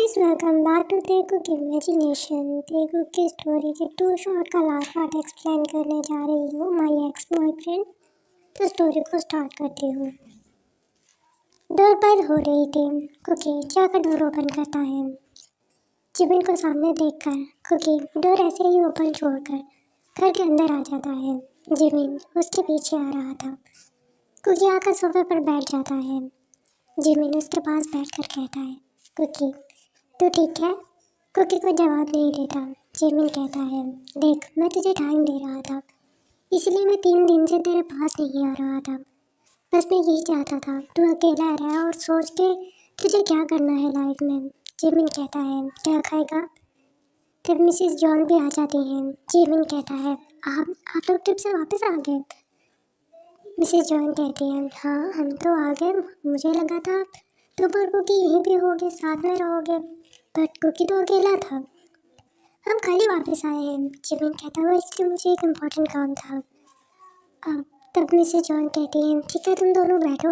Guys welcome back to तेगू की imagination. तेगू की story के 2 शॉर्ट का लास्ट पार्ट एक्सप्लेन करने जा रही हूँ, माय एक्स बॉयफ्रेंड। तो स्टोरी को स्टार्ट करती हूँ। डोर बेल हो रही थी। कुकी जाकर डोर ओपन करता है। जिमिन को सामने देखकर कुकी डोर ऐसे ही ओपन छोड़कर घर के अंदर आ जाता है। जिमिन उसके पीछे आ रहा था। कुकी आकर सोफे पर बैठ जाता है। जिमिन उसके पास बैठकर कहता है, कुकी तो ठीक है। कुकी कोई जवाब नहीं देता। जिमिन कहता है, देख मैं तुझे टाइम दे रहा था, इसलिए मैं 3 दिन से तेरे पास नहीं आ रहा था। बस मैं यही चाहता था तू अकेला रहे और सोच के तुझे क्या करना है लाइफ में। जिमिन कहता है, क्या खाएगा। तब मिसेस जॉन भी आ जाती हैं। जिमिन कहता है, आप लोग ट्रिप से वापस आ गए। मिसेस जॉन कहती है, हाँ हम तो आ गए, मुझे लगा था तुम और कुकी यहीं पे होगे, साथ में रहोगे, बट कुकी तो अकेला था। हम कल ही वापस आए हैं। जिमिन कहता है, इसलिए मुझे एक इम्पोर्टेंट काम था। अब तब मिसेस जॉन कहती है, ठीक है तुम दोनों बैठो,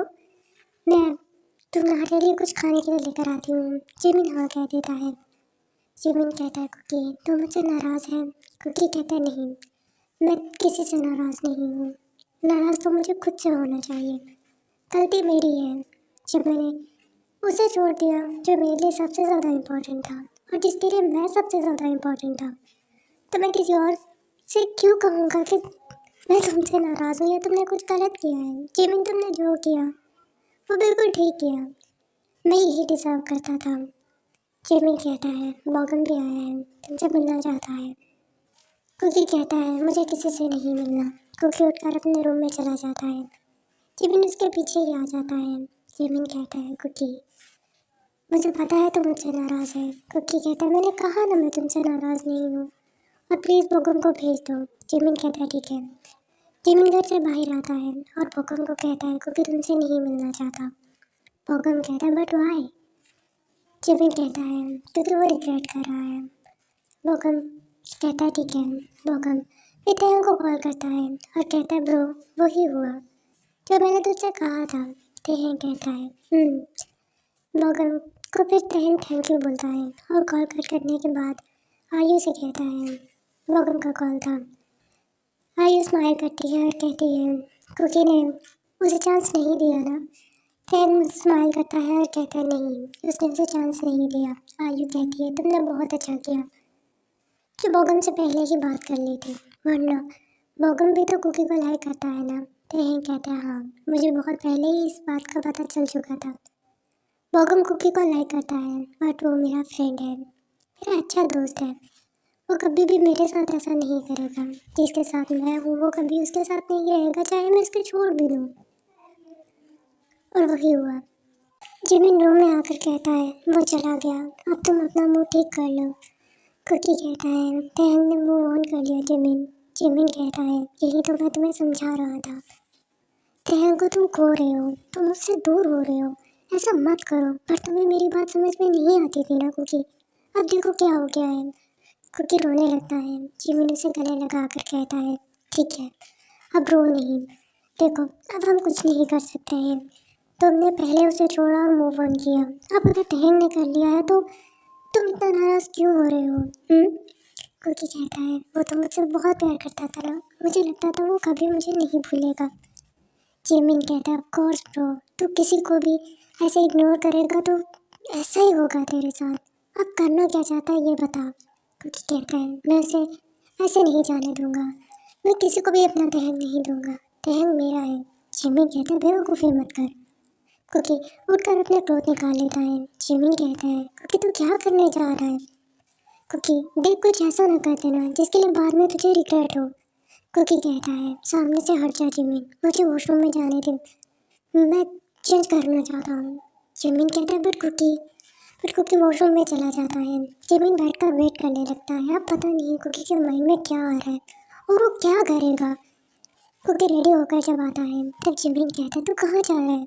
मैं तुम्हारे लिए कुछ खाने के लिए लेकर आती हूँ। जिमिन हाँ कह देता है। जिमिन कहता है, कुकी तुम मुझसे नाराज़ है। कुकी कहता है, नहीं मैं किसी से नाराज़ नहीं हूँ, नाराज़ तो मुझे खुद से होना चाहिए। गलती मेरी है जब मैंने उसे छोड़ दिया जो मेरे लिए सबसे ज़्यादा इम्पोर्टेंट था और जिसके लिए मैं सबसे ज़्यादा इम्पोर्टेंट था। तो मैं किसी और से क्यों कहूँगा कि मैं तुमसे नाराज़ हूँ या तुमने कुछ गलत किया है। जिमिन तुमने जो किया वो बिल्कुल ठीक किया, मैं यही डिज़र्व करता था। जिमिन कहता है, मॉर्गन भी आया है, तुमसे मिलना चाहता है। कुकी कहता है, मुझे किसी से नहीं मिलना। कुकी उठकर अपने रूम में चला जाता है। जिमिन उसके पीछे ही आ जाता है। जिमिन कहता है, कुकी मुझे पता है तुम मुझसे नाराज़ है। कुकी कहता है, मैंने कहा ना मैं तुमसे नाराज़ नहीं हूँ, और प्लीज़ बोगम को भेज दो। जिमिन कहता है, ठीक है। जिमिन घर से बाहर आता है और बोगम को कहता है, कुकी तुमसे नहीं मिलना चाहता। बोगम कहता है, बट वाई। जिमिन कहता है, क्योंकि वो रिग्रेट कर रहा है। बोगम कहता है, ठीक है। बोगम फिर तयंग को कॉल करता है और कहता है, ब्रो वही हुआ जो मैंने तुझसे कहा था। तयंग कहता है, बोगम को फिर तहन थैंक यू बोलता है और कॉल कट करने के बाद आयु से कहता है, बोगम का कॉल था। आयु स्माइल करती है और कहती है, कुकी ने उसे चांस नहीं दिया ना। तहन स्माइल करता है और कहता है, नहीं उसने उसे चांस नहीं दिया। आयु कहती है, तुमने बहुत अच्छा किया कि बोगम से पहले ही बात कर ली थी, वरना बोगम भी तो कुकी को लाइक करता है ना। तहन कहता है, हाँ मुझे बहुत पहले ही इस बात का पता चल चुका था। बोगम कुकी को लाइक करता है, बट वो मेरा फ्रेंड है, मेरा अच्छा दोस्त है। वो कभी भी मेरे साथ ऐसा नहीं करेगा। जिसके साथ मैं हूँ वो कभी उसके साथ नहीं रहेगा, चाहे मैं उसको छोड़ भी दूँ। और वही हुआ। जिमिन रूम में आकर कहता है, वो चला गया, अब तुम अपना मुंह ठीक कर लो। कुकी कहता है, तहन ने मुंह ऑन कर लिया। जिमिन जिमिन कहता है, यही तो मैं तुम्हें समझा रहा था। तहन को तुम खो रहे हो, तुम उससे दूर हो रहे हो, ऐसा मत करो। पर तुम्हें मेरी बात समझ में नहीं आती थी ना कुकी, अब देखो क्या हो गया है। कुकी रोने लगता है। जिमिन उसे गले लगाकर कहता है, ठीक है अब रो नहीं, देखो अब हम कुछ नहीं कर सकते हैं। तुमने पहले उसे छोड़ा और मूव ऑन किया, अब अगर तहन ने कर लिया है तो तुम इतना नाराज़ क्यों हो रहे हो। कुकी कहता है, वो तो मुझसे बहुत प्यार करता था ना, मुझे लगता था वो कभी मुझे नहीं भूलेगा। जिमिन कहता है, ऑफ कोर्स ब्रो, तू किसी को भी ऐसे इग्नोर करेगा तो ऐसा ही होगा तेरे साथ। अब करना क्या चाहता है ये बता। कुकी कहता है, मैं उसे ऐसे नहीं जाने दूंगा, मैं किसी को भी अपना तहन नहीं दूंगा, तहन मेरा है। जिमिन कहता है, बेवकूफ़ी मत कर। कुकी उठकर अपने क्लोथ निकाल लेता है। जिमिन कहता है, कुकी तू क्या करने जा रहा है। कुकी देख कुछ ऐसा ना कर देना जिसके लिए बाद में तुझे रिग्रेट हो। कुकी कहता है, सामने से हट जा जिमिन, मुझे वॉशरूम में जाने दे, मैं चेंज करना चाहता हूँ। जिमिन कहता है, बट कुकी वॉशरूम में चला जाता है। जिमिन बैठकर वेट करने लगता है। अब पता नहीं कुकी के माइंड में क्या आ रहा है और वो क्या करेगा। कुकी रेडी होकर जब आता है तब जिमिन कहता है, तू कहाँ जा रहा है।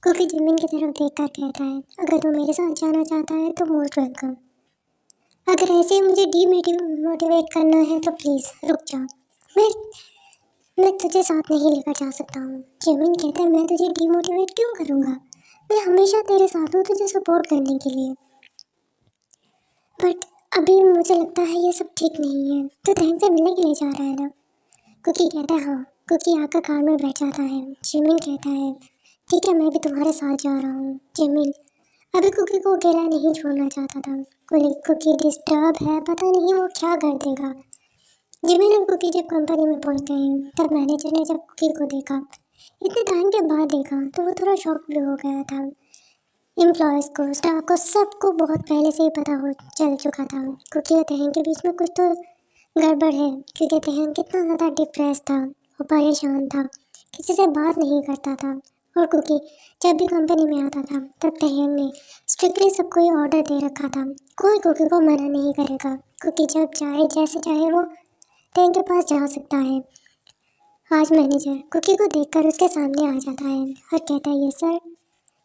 कुकी जिमिन की तरफ देखकर कहता है, अगर तू मेरे साथ जाना चाहता है तो मोस्ट वेलकम, अगर ऐसे ही मुझे मोटिवेट करना है तो प्लीज़ रुक जा, मैं तुझे साथ नहीं लेकर जा सकता हूँ। जिमिन कहता है, मैं तुझे डीमोटिवेट क्यों करूँगा, मैं हमेशा तेरे साथ हूँ तुझे सपोर्ट करने के लिए। बट अभी मुझे लगता है ये सब ठीक नहीं है, तो तहंग से मिलने के लिए जा रहा है ना। कुकी कहता है हाँ। कुकी आकर कार में बैठ जाता है। जिमिन कहता है ठीक है, मैं भी तुम्हारे साथ जा रहा हूँ। जिमिन अभी कुकी को अकेला नहीं छोड़ना चाहता था। कुकी डिस्टर्ब है, पता नहीं वो क्या कर देगा। जिमिन और कुकी जब कंपनी में पहुंच गए तब मैनेजर ने जब कुकी को देखा, इतने टाइम के बाद देखा, तो वो थोड़ा शॉक भी हो गया था। एम्प्लॉयज़ को, स्टाफ को, सबको बहुत पहले से ही पता हो चल चुका था कुकी और तहंग के बीच में कुछ तो गड़बड़ है, क्योंकि तहंग कितना ज़्यादा डिप्रेस था और परेशान था, किसी से बात नहीं करता था। और कुकी जब भी कंपनी में आता था तब तहंग ने स्ट्रिक्टली सबको ये ऑर्डर दे रखा था, कोई कुकी को मना नहीं करेगा। कुकी जब चाहे जैसे चाहे वो तहंग के पास जा सकता है। आज मैनेजर कुकी को देखकर उसके सामने आ जाता है और कहता है यस सर।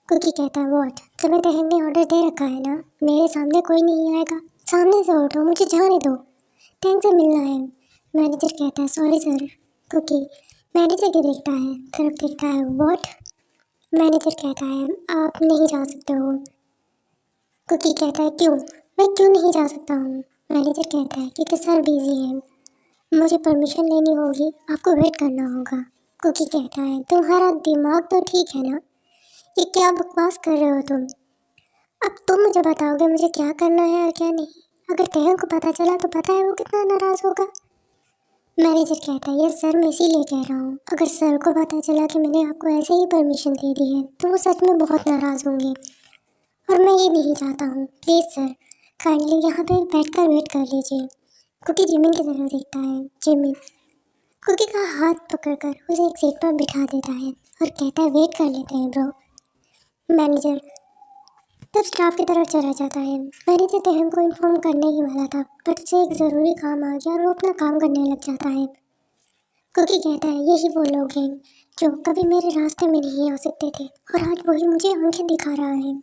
कुकी कहता है व्हाट, तुम्हें तहंग ने ऑर्डर दे रखा है ना, मेरे सामने कोई नहीं आएगा, सामने से उठो, मुझे जाने दो, तहंग से मिलना है। मैनेजर कहता है सॉरी सर। कुकी मैनेजर की देखता है, तरफ देखता है व्हाट। मैनेजर कहता है आप नहीं जा सकते हो। कुकी कहता है क्यों, मैं क्यों नहीं जा सकता हूँ। मैनेजर कहता है क्योंकि सर बिजी है, मुझे परमिशन लेनी होगी, आपको वेट करना होगा। कुकी कहता है तुम्हारा दिमाग तो ठीक है ना, ये क्या बकवास कर रहे हो तुम। अब तुम मुझे बताओगे मुझे क्या करना है और क्या नहीं। अगर तहंग को पता चला तो पता है वो कितना नाराज़ होगा। मैनेजर कहता है यस सर, मैं इसीलिए कह रहा हूँ, अगर सर को पता चला कि मैंने आपको ऐसे ही परमिशन दे दी है तो वो सच में बहुत नाराज़ होंगे, और मैं ये नहीं चाहता हूँ। प्लीज़ सर, काइंडली यहाँ पे बैठकर वेट कर लीजिए। कुकी जिमिन की तरफ देखता है। जिमिन कुकी का हाथ पकड़कर उसे एक सीट पर बिठा देता है और कहता है वेट कर लेते हैं ब्रो। मैनेजर तब स्टाफ की तरफ चला जाता है। मैनेजर तहंग को इन्फॉर्म करने ही वाला था, बट उसे एक ज़रूरी काम आ गया और वो अपना काम करने लग जाता है। कुकी कहता है यही वो लोग हैं जो कभी मेरे रास्ते में नहीं आ सकते थे और आज वही मुझे आंखें दिखा रहा है।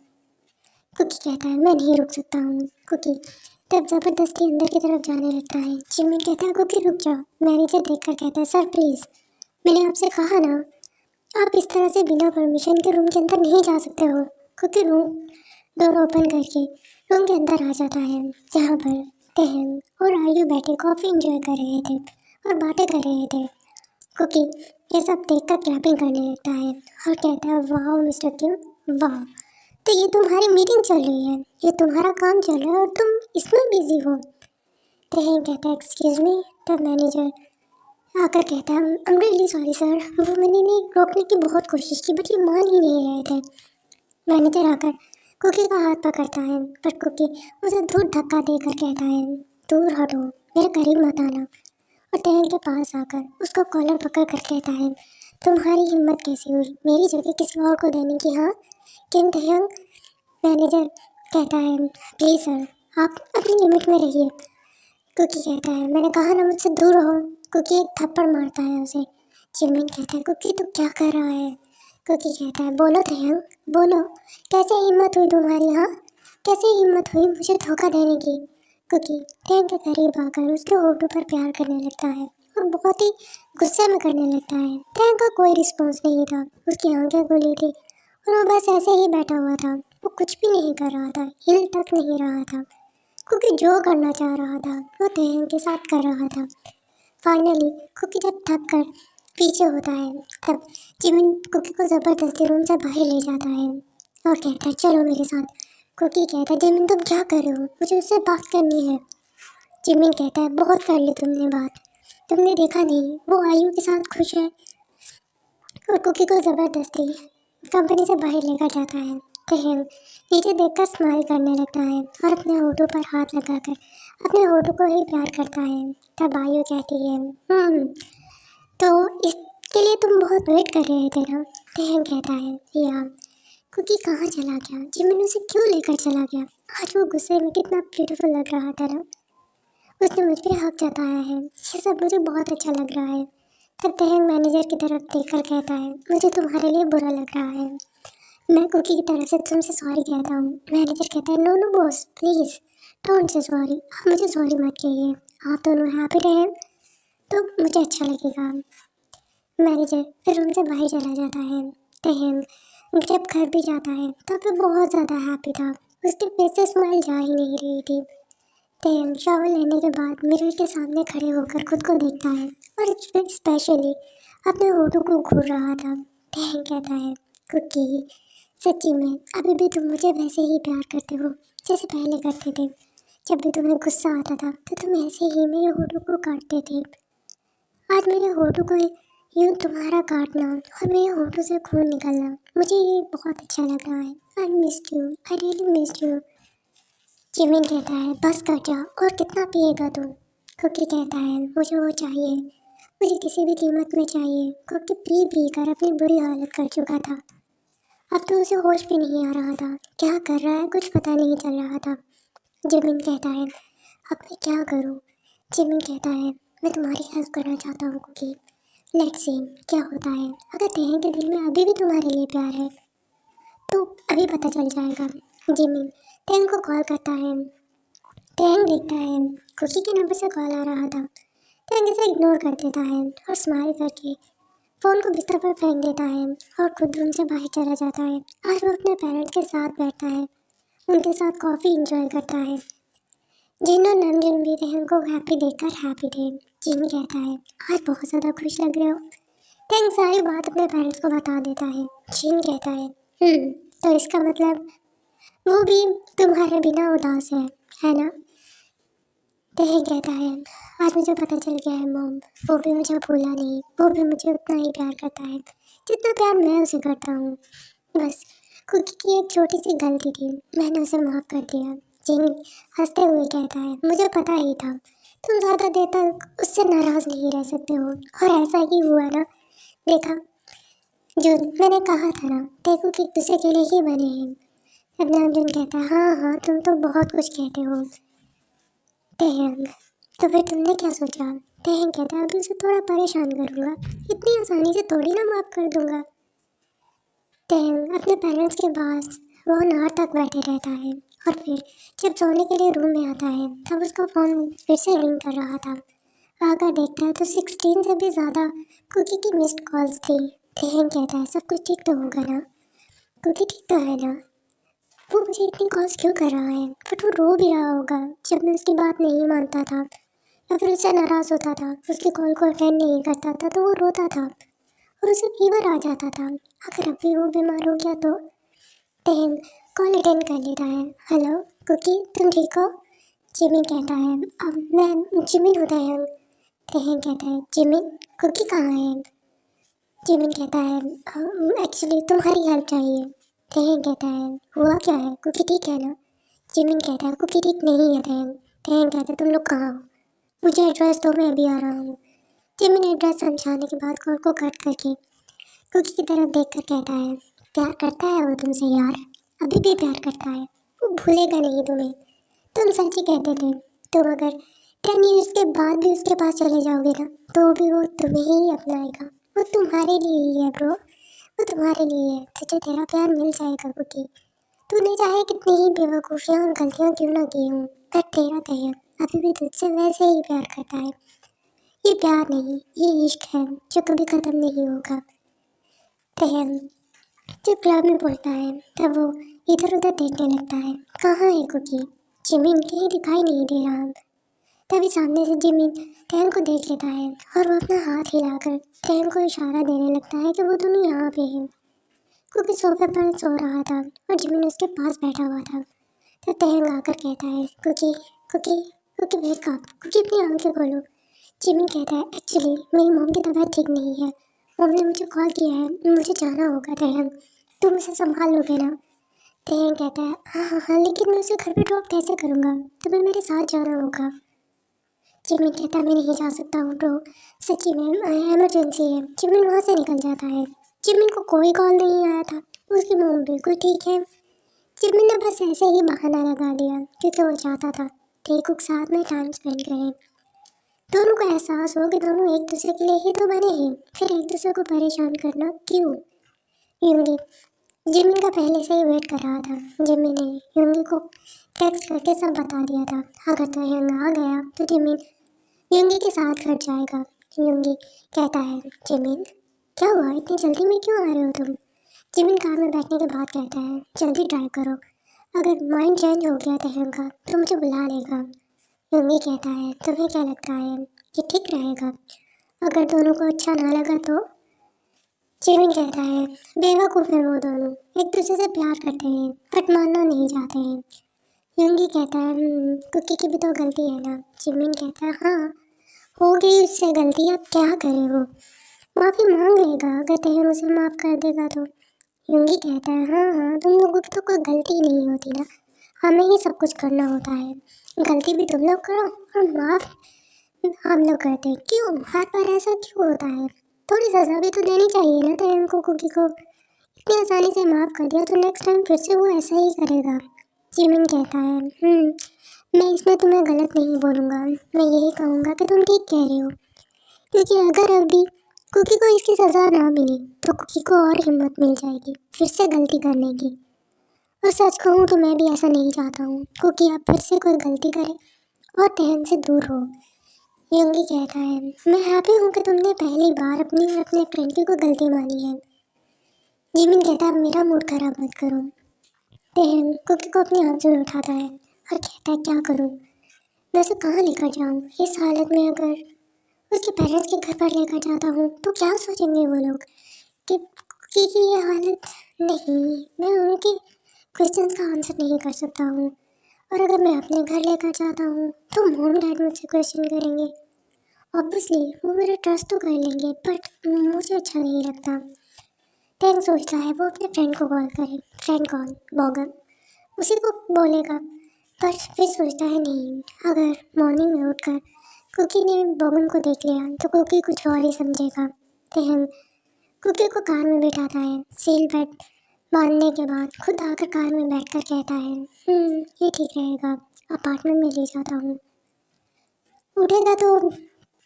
कुकी कहता है मैं नहीं रुक सकता हूँ। कुकी तब ज़बरदस्ती अंदर की तरफ जाने लगता है। जिमिन कहता है कुकी रुक जाओ। मैनेजर देखकर कहता है सर प्लीज़, मैंने आपसे कहा ना, आप इस तरह से बिना परमिशन के रूम के अंदर नहीं जा सकते हो। कुकी रूम डोर ओपन करके रूम के अंदर आ जाता है, जहाँ पर तहंग और आयु बैठे कॉफ़ी एंजॉय कर रहे थे और बातें कर रहे थे। कुकी ये सब देखकर क्लैपिंग करने लगता है और कहता है वाह मिस्टर किम, वाह, तो ये तुम्हारी मीटिंग चल रही है, ये तुम्हारा काम चल रहा है और तुम इसमें बिजी हो। तहंग कहता है एक्सक्यूज़ मी। तब मैनेजर आकर कहता है I am really sorry sir, वो मैंने रोकने की बहुत कोशिश की बट ये मान ही नहीं रहे थे। मैनेजर आकर कुकी का हाथ पकड़ता है, पर कुकी उसे दूर धक्का देकर कहता है दूर हटो, मेरे करीब मत आना। और तहंग के पास आकर उसको कॉलर पकड़ कर कहता है तुम्हारी हिम्मत कैसी हुई मेरी जगह किसी और को देने की। हाँ किम तहंग। मैनेजर कहता है प्लीज़ सर, आप अपनी लिमिट में रहिए। कुकी कहता है मैंने कहा ना मुझसे दूर रहो। कुकी एक थप्पड़ मारता है उसे। जिमिन कहता है कुकी तू क्या कर रहा है। कुकी कहता है बोलो तहंग, बोलो, कैसे हिम्मत हुई तुम्हारी, हाँ कैसे हिम्मत हुई मुझे धोखा देने की। कुकी तहंग के करीब आकर उसके होठों पर प्यार करने लगता है और बहुत ही गुस्से में करने लगता है। तहंग का कोई रिस्पॉन्स नहीं था, उसकी आंखें खुली थी और वो बस ऐसे ही बैठा हुआ था, वो कुछ भी नहीं कर रहा था, हिल तक नहीं रहा था, क्योंकि जो करना चाह रहा था वो तहंग के साथ कर रहा था। फाइनली कुकी जब थक कर पीछे होता है तब जिमिन कुकी को ज़बरदस्ती रूम से बाहर ले जाता है और कहता है चलो मेरे साथ। कुकी कहता है जिमिन तुम क्या कर रहे हो, मुझे उससे बात करनी है। जिमिन कहता है बहुत कर ली तुमने बात, तुमने देखा नहीं वो आयु के साथ खुश है। और कुकी को ज़बरदस्ती कंपनी से बाहर लेकर जाता है। तहंग नीचे देखकर स्माइल करने लगता है और अपने होठों पर हाथ लगाकर अपने होठों को ही प्यार करता है। तब आयु कहती है तो इसके लिए तुम बहुत वेट कर रहे थे ना। तहंग कहता है या। कुकी कहाँ चला गया, जिमिन उसे क्यों लेकर चला गया। आज वो गुस्से में कितना ब्यूटीफुल लग रहा था ना, उसने मुझ पर हक जताया है, ये सब मुझे बहुत अच्छा लग रहा है। तब तहंग मैनेजर की तरफ देखकर कहता है मुझे तुम्हारे लिए बुरा लग रहा है, मैं कुकी की तरफ से तुमसे सॉरी कहता हूँ। मैनेजर कहता है no no boss please don't say sorry, आप मुझे सॉरी मत कहिए, आप दोनों हैप्पी रहें तो मुझे अच्छा लगेगा। मैनेजर फिर रूम से बाहर चला जाता है। तहंग जब घर भी जाता है तब वो बहुत ज़्यादा हैप्पी था, उसके फेस से स्माइल जा ही नहीं रही थी। तेयंग शावर लेने के बाद मिरर के सामने खड़े होकर खुद को देखता है और स्पेशली अपने होठों को घूर रहा था। तेयंग कहता है, कुकी, सच्ची में अभी भी तुम मुझे वैसे ही प्यार करते हो जैसे पहले करते थे। जब भी तुम्हें गुस्सा आता था तो तुम ऐसे ही मेरे होठों को काटते थे। आज मेरे होठों को यूं तुम्हारा काटना और मेरे होठों से खून निकलना मुझे ये बहुत अच्छा लग रहा है। I missed you, I really missed you. Jimin कहता है, बस कर जा, और कितना पिएगा तू? कुकी कहता है, मुझे वो चाहिए, मुझे किसी भी कीमत में चाहिए। कुकी पी पी कर अपनी बुरी हालत कर चुका था। अब तो उसे होश भी नहीं आ रहा था, क्या कर रहा है कुछ पता नहीं चल रहा था। जिमिन कहता है, अब मैं क्या करूँ? जिमिन कहता है, मैं तुम्हारी हेल्प करना चाहता हूँ कुकी। लेट्स सी क्या होता है। अगर तेयंग के दिल में अभी भी तुम्हारे लिए प्यार है तो अभी पता चल जाएगा। जिमिन तेयंग को कॉल करता है। तेयंग देखता है कुकी के नंबर से कॉल आ रहा था। तेयंग इसे इग्नोर कर देता है और स्माइल करके फ़ोन को बिस्तर पर फेंक देता है और खुद रूम से बाहर चला जाता है। आज वो अपने पेरेंट्स के साथ बैठता है, उनके साथ कॉफ़ी इंजॉय करता है। जिन और नमजून भी तेयंग को हैप्पी देखकर हैप्पी थे। जिन कहता है, आज बहुत ज़्यादा खुश लग रहे हो। तेयंग सारी बात अपने पेरेंट्स को बता देता है। जिन कहता है, तो इसका मतलब वो भी तुम्हारे बिना उदास है ना? तेयंग कहता है, आज मुझे पता चल गया है मॉम, वो भी मुझे भूला नहीं, वो भी मुझे उतना ही प्यार करता है जितना प्यार मैं उसे करता हूँ। बस कुकी की एक छोटी सी गलती थी, मैंने उसे माफ़ कर दिया। जिन हंसते हुए कहता है, मुझे पता ही था तुम ज़्यादा देर तक उससे नाराज़ नहीं रह सकते हो, और ऐसा ही हुआ ना। देखा जून, मैंने कहा था ना, देखो कि एक दूसरे के लिए ही बने हैं। अब नामजून कहता है, हाँ हाँ तुम तो बहुत कुछ कहते हो। तेयंग, तो फिर तुमने क्या सोचा? तेयंग कहता है, अभी उसे थोड़ा परेशान करूँगा, इतनी आसानी से थोड़ी ना माफ़ कर दूँगा। तेयंग अपने पेरेंट्स के पास वो नार तक बैठे रहता है और फिर जब सोने के लिए रूम में आता है तब उसका फ़ोन फिर से रिंग कर रहा था। आकर देखता है तो 16 से भी ज़्यादा कुकी की मिस्ड कॉल्स थी। तेयंग कहता है, सब कुछ ठीक तो होगा ना? कुकी ठीक तो है ना? वो मुझे इतनी कॉल्स क्यों कर रहा है? बट वो रो भी रहा होगा जब मैं उसकी बात नहीं मानता था या फिर उससे नाराज़ होता था, उसकी कॉल को अटेंड नहीं करता था तो वो रोता था और उसे फीवर आ जाता था। अगर अभी वो बीमार हो गया तो? तेयंग कॉल अटेंड कर लेता है। हेलो कुकी, तुम ठीक हो? जिमिन कहता है, अब मैं जिमिन हूँ तेयंग। तेयंग कहता है, जिमिन, कुकी कहाँ है? जिमिन कहता है, एक्चुअली तुम्हारी हेल्प चाहिए। तेयंग कहता है, हुआ क्या है? कुकी ठीक है ना? जिमिन कहता है, कुकी ठीक नहीं है तेयंग। तेयंग कहता है, तुम लोग कहाँ हो? मुझे एड्रेस दो, मैं अभी आ रहा हूँ। जिमिन एड्रेस समझाने के बाद कॉल को कट करके कुकी की तरफ देखकर कहता है, प्यार करता है वो तुमसे यार, अभी भी प्यार करता है, वो भूलेगा नहीं तुम्हें। तुम सच ही कहते थे, तुम अगर 10 ईयर्स के बाद भी उसके पास चले जाओगे ना तो भी वो तुम्हें ही अपनाएगा। वो तुम्हारे लिए ही है ब्रो, वो तुम्हारे लिए है। तुझे तेरा प्यार मिल जाएगा कुकी, तूने चाहे कितनी ही बेवकूफ़ियाँ और गलतियाँ क्यों ना की हों, पर तेरा तेयंग अभी भी तुझसे वैसे ही प्यार करता है। ये प्यार नहीं, ये इश्क है जो कभी ख़त्म नहीं होगा। तेयंग जब क्लब में पहुंचता है तब वो इधर उधर देखने लगता है, कहाँ है कुकी? जिमिन कहीं दिखाई नहीं दे रहा। तभी सामने से जिमिन तेयंग को देख लेता है और वो अपना हाथ हिलाकर तेयंग को इशारा देने लगता है कि वो दोनों यहाँ पे हैं। कुकी सोफे पर सो रहा था और जिमिन उसके पास बैठा हुआ था। तब तेयंग आकर कहता है, Cookie, Cookie, Cookie wake up, Cookie अपनी आंखें खोलो। जिमिन कहता है, एक्चुअली मेरी मॉम की तबीयत ठीक नहीं है, मॉम ने मुझे कॉल किया है, मुझे जाना होगा। तेयंग तुम उसे संभाल लोगे ना? तेयंग कहता है, हाँ हाँ हाँ, लेकिन मैं उसे घर पे ड्रॉप कैसे करूँगा? तुम्हें मेरे साथ जाना होगा। जिमिन कहता है, मैं नहीं जा सकता हूँ ब्रो, सच्ची में इमरजेंसी है। जिमिन वहाँ से निकल जाता है। जिमिन को कोई कॉल नहीं आया था, उसकी मॉम बिल्कुल ठीक है। जिमिन ने बस ऐसे ही बहाना लगा दिया क्योंकि वो चाहता था टेकुक साथ में टाइम स्पेंड करें। दोनों को एहसास हो कि दोनों एक दूसरे के लिए ही तो बने हैं, फिर एक दूसरे को परेशान करना क्यों? यूंगी जिमिन का पहले से ही वेट कर रहा था। जिमिन ने यूंगी को टेक्स्ट करके सब बता दिया था। अगर तेयंग आ गया तो जिमिन यूंगी के साथ खट जाएगा। यूंगी कहता है, जिमिन क्या हुआ, इतनी जल्दी में क्यों आ रहे हो तुम? जिमिन कार में बैठने के बाद कहता है, जल्दी ड्राइव करो, अगर माइंड चेंज हो गया तेयंग का तो मुझे बुला लेगा। योंगी कहता है तुम्हें क्या लगता है ये ठीक रहेगा? अगर दोनों को अच्छा ना लगा तो? जिमिन कहता है बेवकूफ़ है वो दोनों, एक दूसरे से प्यार करते हैं बट मानना नहीं चाहते हैं। योंगी कहता है कुकी की भी तो गलती है ना। जिमिन कहता है हाँ, हो गई उससे गलती, अब क्या करे वो, माफ़ी मांग लेगा अगर तहन उसे माफ़ कर देगा तो। योंगी कहता है हाँ हाँ, तुम लोगों की तो कोई गलती नहीं होती ना, हमें ही सब कुछ करना होता है, गलती भी तुम लोग करो और माफ़ हम लोग करते हैं। क्यों हर बार ऐसा क्यों होता है? थोड़ी सजा भी तो देनी चाहिए ना तहन को। कुकी को इतनी आसानी से माफ़ कर दिया तो नेक्स्ट टाइम फिर से वो ऐसा ही करेगा। जिमिन कहता है मैं इसमें तुम्हें गलत नहीं बोलूँगा, मैं यही कहूँगा कि तुम ठीक कह रहे हो, क्योंकि अगर अभी कुकी को इसकी सज़ा ना मिली तो कुकी को और हिम्मत मिल जाएगी फिर से गलती करने की। और सच कहूँ तो मैं भी ऐसा नहीं चाहता हूँ कुकी अब फिर से कोई गलती करे और तहन से दूर हो। योंगी कहता है मैं हैप्पी हूँ कि तुमने पहली बार अपनी और अपने फ्रेंड की कोई गलती मानी है। जिमिन कहता है मेरा मूड खराब मत करो। तहन कुकी को अपनी आंसू में उठाता है और कहता है क्या करूँ, मैं उसे कहाँ लेकर जाऊँ इस हालत में? अगर उसके पेरेंट्स के घर पर लेकर जाता हूँ तो क्या सोचेंगे वो लोग कि कुकी की ये हालत? नहीं, मैं उनके क्वेश्चंस का आंसर नहीं कर सकता हूँ, और अगर मैं अपने घर लेकर जाता हूँ तो मॉम डैड मुझसे क्वेश्चन करेंगे। ऑब्वियसली वो मेरा ट्रस्ट तो कर लेंगे बट मुझे अच्छा नहीं लगता। टैंक सोचता है वो अपने फ्रेंड को कॉल करे। फ्रेंड कौन? बॉगन, उसी को बोलेगा। पर फिर सोचता है नहीं, अगर मॉर्निंग में उठकर कुकी ने बॉगन को देख लिया तो कुकी कुछ और ही समझेगा। टैंक कुकी को कार में बिठाता है। सील बेल्ट बांधने के बाद खुद आकर कार में बैठकर कहता है ये ठीक रहेगा, अपार्टमेंट में ले जाता हूँ। उठेगा तो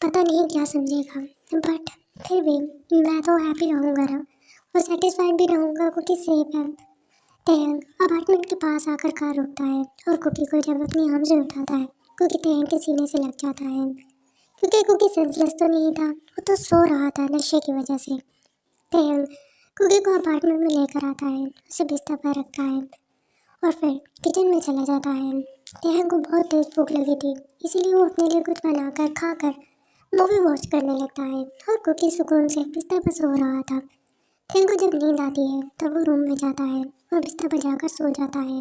पता नहीं क्या समझेगा, बट फिर भी मैं तो हैप्पी रहूँगा ना, और सेटिस्फाइड भी रहूँगा क्योंकि सेफ है। टैंक अपार्टमेंट के पास आकर कार रुकता है और कुकी को जब अपनी आर्म से उठाता है कुकी टैंक के सीने से लग जाता है, क्योंकि कुकी सेंसलेस तो नहीं था, वो तो सो रहा था नशे की वजह से। टैंक कुकी को अपार्टमेंट में लेकर आता है, उसे बिस्तर पर रखता है और फिर किचन में चला जाता है। टैंक को बहुत तेज भूख लगी थी, इसलिए वो अपने लिए कुछ बनाकर खाकर मूवी वॉच करने लगता है और कुकी सुकून से बिस्तर पर सो रहा था। टैंक को जब नींद आती है तब वो रूम में जाता है और बिस्तर पर जाकर सो जाता है।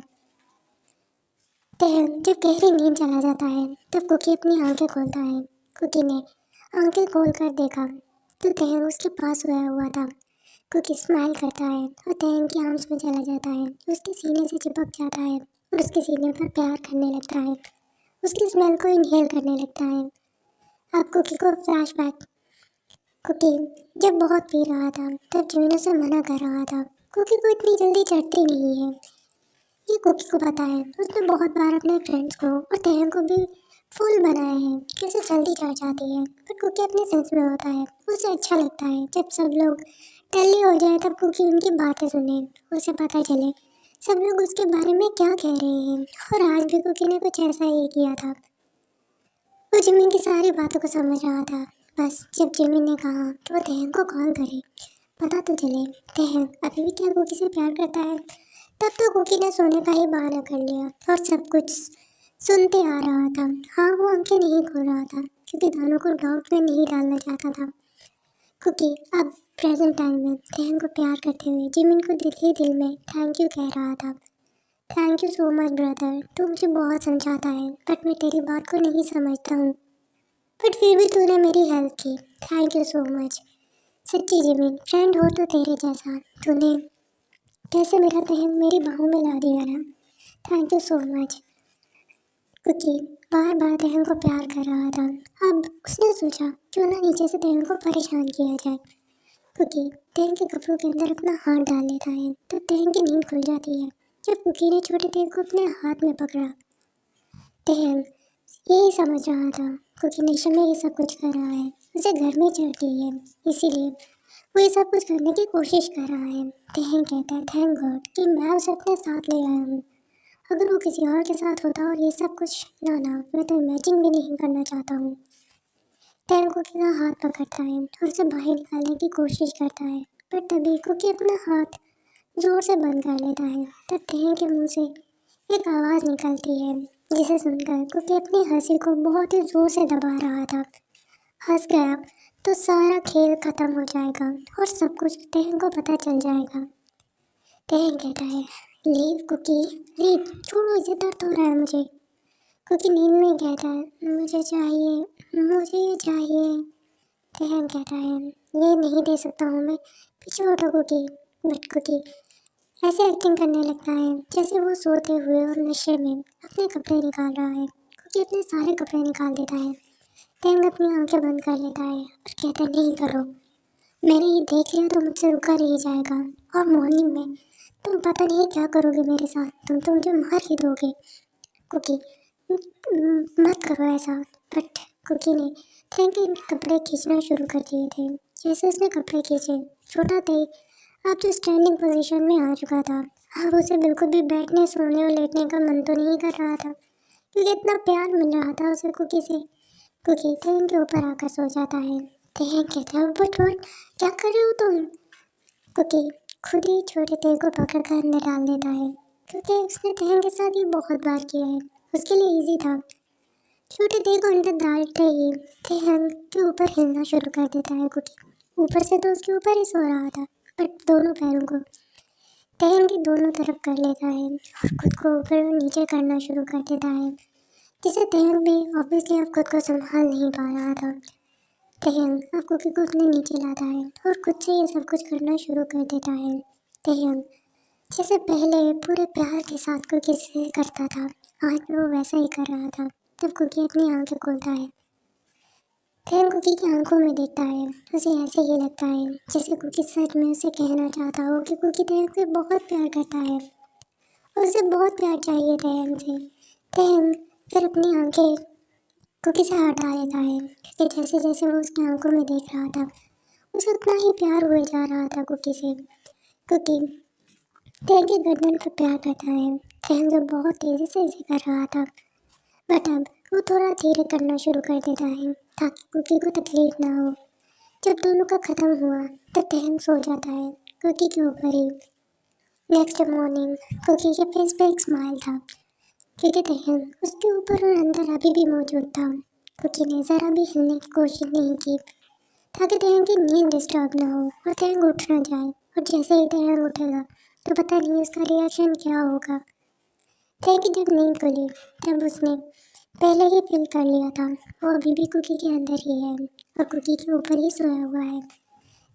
टैंक जब गहरी नींद चला जाता है तब कुकी अपनी आंखें खोलता है। कुकी ने आंखें खोल कर देखा तो टैंक उसके पास सोया हुआ था। कुकी स्माइल करता है और टैंक की आर्म्स में चला जाता है, उसके सीने से चिपक जाता है और उसके सीने पर प्यार करने लगता है, उसकी स्मेल को इनहेल करने लगता है। अब कुकी को फ्लैशबैक। कुकी जब बहुत पी रहा था तब जिमिन उसे मना कर रहा था। कुकी को इतनी जल्दी चढ़ती नहीं है, ये कुकी को पता है। उसने बहुत बार अपने फ्रेंड्स को और टैंक को भी फूल बनाया है कि उसे जल्दी चढ़ जाती है, पर कुकी अपने सेंस में होता है। उसे अच्छा लगता है जब सब लोग टल्ली हो जाए तब कुकी उनकी बातें सुने, उसे पता चले सब लोग उसके बारे में क्या कह रहे हैं। और आज भी कुकी ने कुछ ऐसा ही किया था, वो जिमिन की सारी बातों को समझ रहा था। बस जब जिमिन ने कहा कि वो टैंक को कॉल करे, पता तो चले टैंक अभी भी क्या कुकी से प्यार करता है, तब तो कुकी ने सोने का ही बहाना कर लिया और सब कुछ सुनते आ रहा था। हाँ, वो आंखें नहीं खोल रहा था क्योंकि दोनों को डाउट में नहीं डालना चाहता था। कुकी अब प्रेजेंट टाइम में टैंक को प्यार करते हुए जिमिन को दिल ही दिल में थैंक यू कह रहा था। Thank you so much brother, तू मुझे बहुत समझाता है बट मैं तेरी बात को नहीं समझता हूँ, बट फिर भी तूने मेरी हेल्प की, थैंक यू सो मच। सच्ची जिमिन, फ्रेंड हो तो तेरे जैसा, तूने कैसे मेरा टैंक मेरी बाहों में ला दिया ना, thank you so much. Cookie बार बार टैंक को प्यार कर रहा था। अब उसने सोचा क्यों ना नीचे से टैंक को परेशान किया जाए। कुकी टैंक के कपड़ों के अंदर अपना हाथ डाल लेता है तो टैंक की नींद खुल जाती है। जब कुकी ने छोटे टैंक को अपने हाथ में पकड़ा, टैंक यही समझ रहा था कुकी नशे में ये सब कुछ कर रहा है, उसे घर में चढ़ती है, इसीलिए वो ये सब कुछ करने की कोशिश कर रहा है। टैंक कहता है थैंक गॉड कि मैं उसे अपने साथ ले आया हूँ, अगर वो किसी और के साथ होता और ये सब कुछ ना ना, मैं तो इमेजिन भी नहीं करना चाहता हूँ। टैंक कुकी का हाथ पकड़ता है और उसे बाहर निकालने की कोशिश करता है, पर तभी कुकी अपना हाथ जोर से बंद कर लेता है। तब टैंक के मुंह से एक आवाज़ निकलती है, जिसे सुनकर कुकी अपनी हंसी को बहुत ही जोर से दबा रहा था। हंस गया तो सारा खेल खत्म हो जाएगा और सब कुछ तेहन को पता चल जाएगा। तेहन कहता है, लीव कुकी, लीव, छोड़ो, इसे दर्द हो रहा है मुझे। कुकी नींद में कहता है, मुझे चाहिए, मुझे ये चाहिए। तेहन कहता है, ये नहीं दे सकता हूँ मैं, पीछे हटो कुकी। बट कुकी ऐसे एक्टिंग करने लगता है जैसे वो सोते हुए और नशे में अपने कपड़े निकाल रहा है। कुकी अपने सारे कपड़े निकाल देता है। तेहन अपनी आंखें बंद कर लेता है और कहता है, नहीं करो, मैंने ये देख लिया तो मुझसे रुका नहीं जाएगा, और मॉर्निंग में तुम पता नहीं क्या करोगे मेरे साथ, तुम तो मुझे मार ही दोगे। कुकी मत करो ऐसा। बट कुकी ने तेहन के कपड़े खींचना शुरू कर दिए थे। जैसे उसने कपड़े खींचे, छोटा थे अब जो स्टैंडिंग पोजीशन में आ चुका था। अब उसे बिल्कुल भी बैठने, सोने और लेटने का मन तो नहीं कर रहा था, क्योंकि इतना प्यार मिल रहा था उसे कुकी से। कुकी तेहन के ऊपर आकर सो जाता है। तेहन कहता है, बट क्या कर रहे हो तुम? कुकी खुद ही छोटे तेहन को पकड़ कर अंदर डाल देता है, क्योंकि उसने तेहन के साथ ये बहुत बार किया है, उसके लिए ईजी था। छोटे तेहन को अंदर डालते ही तेहन के ऊपर हिलना शुरू कर देता है कुकी। ऊपर से तो उसके ऊपर ही सो रहा था, बट दोनों पैरों को तेहन की दोनों तरफ कर लेता है और खुद को ऊपर और नीचे करना शुरू कर देता है, जिसे तेहन भी ऑब्वियसली अब खुद को संभाल नहीं पा रहा था। तेहन अब कुकी को अपने नीचे लाता है और खुद से ये सब कुछ करना शुरू कर देता है। तेहन जैसे पहले पूरे प्यार के साथ कुकी से करता था, आज भी वो वैसा ही कर रहा था। तब कुकी अपनी आंखें खोलता है। तेहन कुकी की आंखों में देखता है, उसे ऐसे ही लगता है जैसे कुकी सच में उसे कहना चाहता हो कि कुकी तेहन से बहुत प्यार करता है और उसे बहुत प्यार चाहिए तेहन से। तेहन फिर अपनी आंखें कुकी से हटा लेता है, क्योंकि जैसे जैसे वो उसकी आंखों में देख रहा था उसे उतना ही प्यार हुए जा रहा था कुकी से। कुकी तेहन की गर्दन पर प्यार करता है। तेहन जो बहुत तेज़ी से इसे कर रहा था, बट अब वो थोड़ा धीरे करना शुरू कर देता है ताकि कुकी को तकलीफ ना हो। जब दोनों का ख़त्म हुआ तब तेहन सो जाता है कुकी के ऊपर ही। नेक्स्ट मॉर्निंग कुकी के फेस पे एक स्माइल था, क्योंकि तेहन उसके ऊपर और अंदर अभी भी मौजूद था। कुकी ने ज़रा भी हिलने की कोशिश नहीं की ताकि तेहन की नींद डिस्टर्ब ना हो और तेहन उठ ना जाए, और जैसे ही तेहन उठेगा तो पता नहीं उसका रिएक्शन क्या होगा। तेहन की जब नींद खुली तब उसने पहले ही फील कर लिया था वो अभी भी कुकी के अंदर ही है और कुकी के ऊपर ही सोया हुआ है।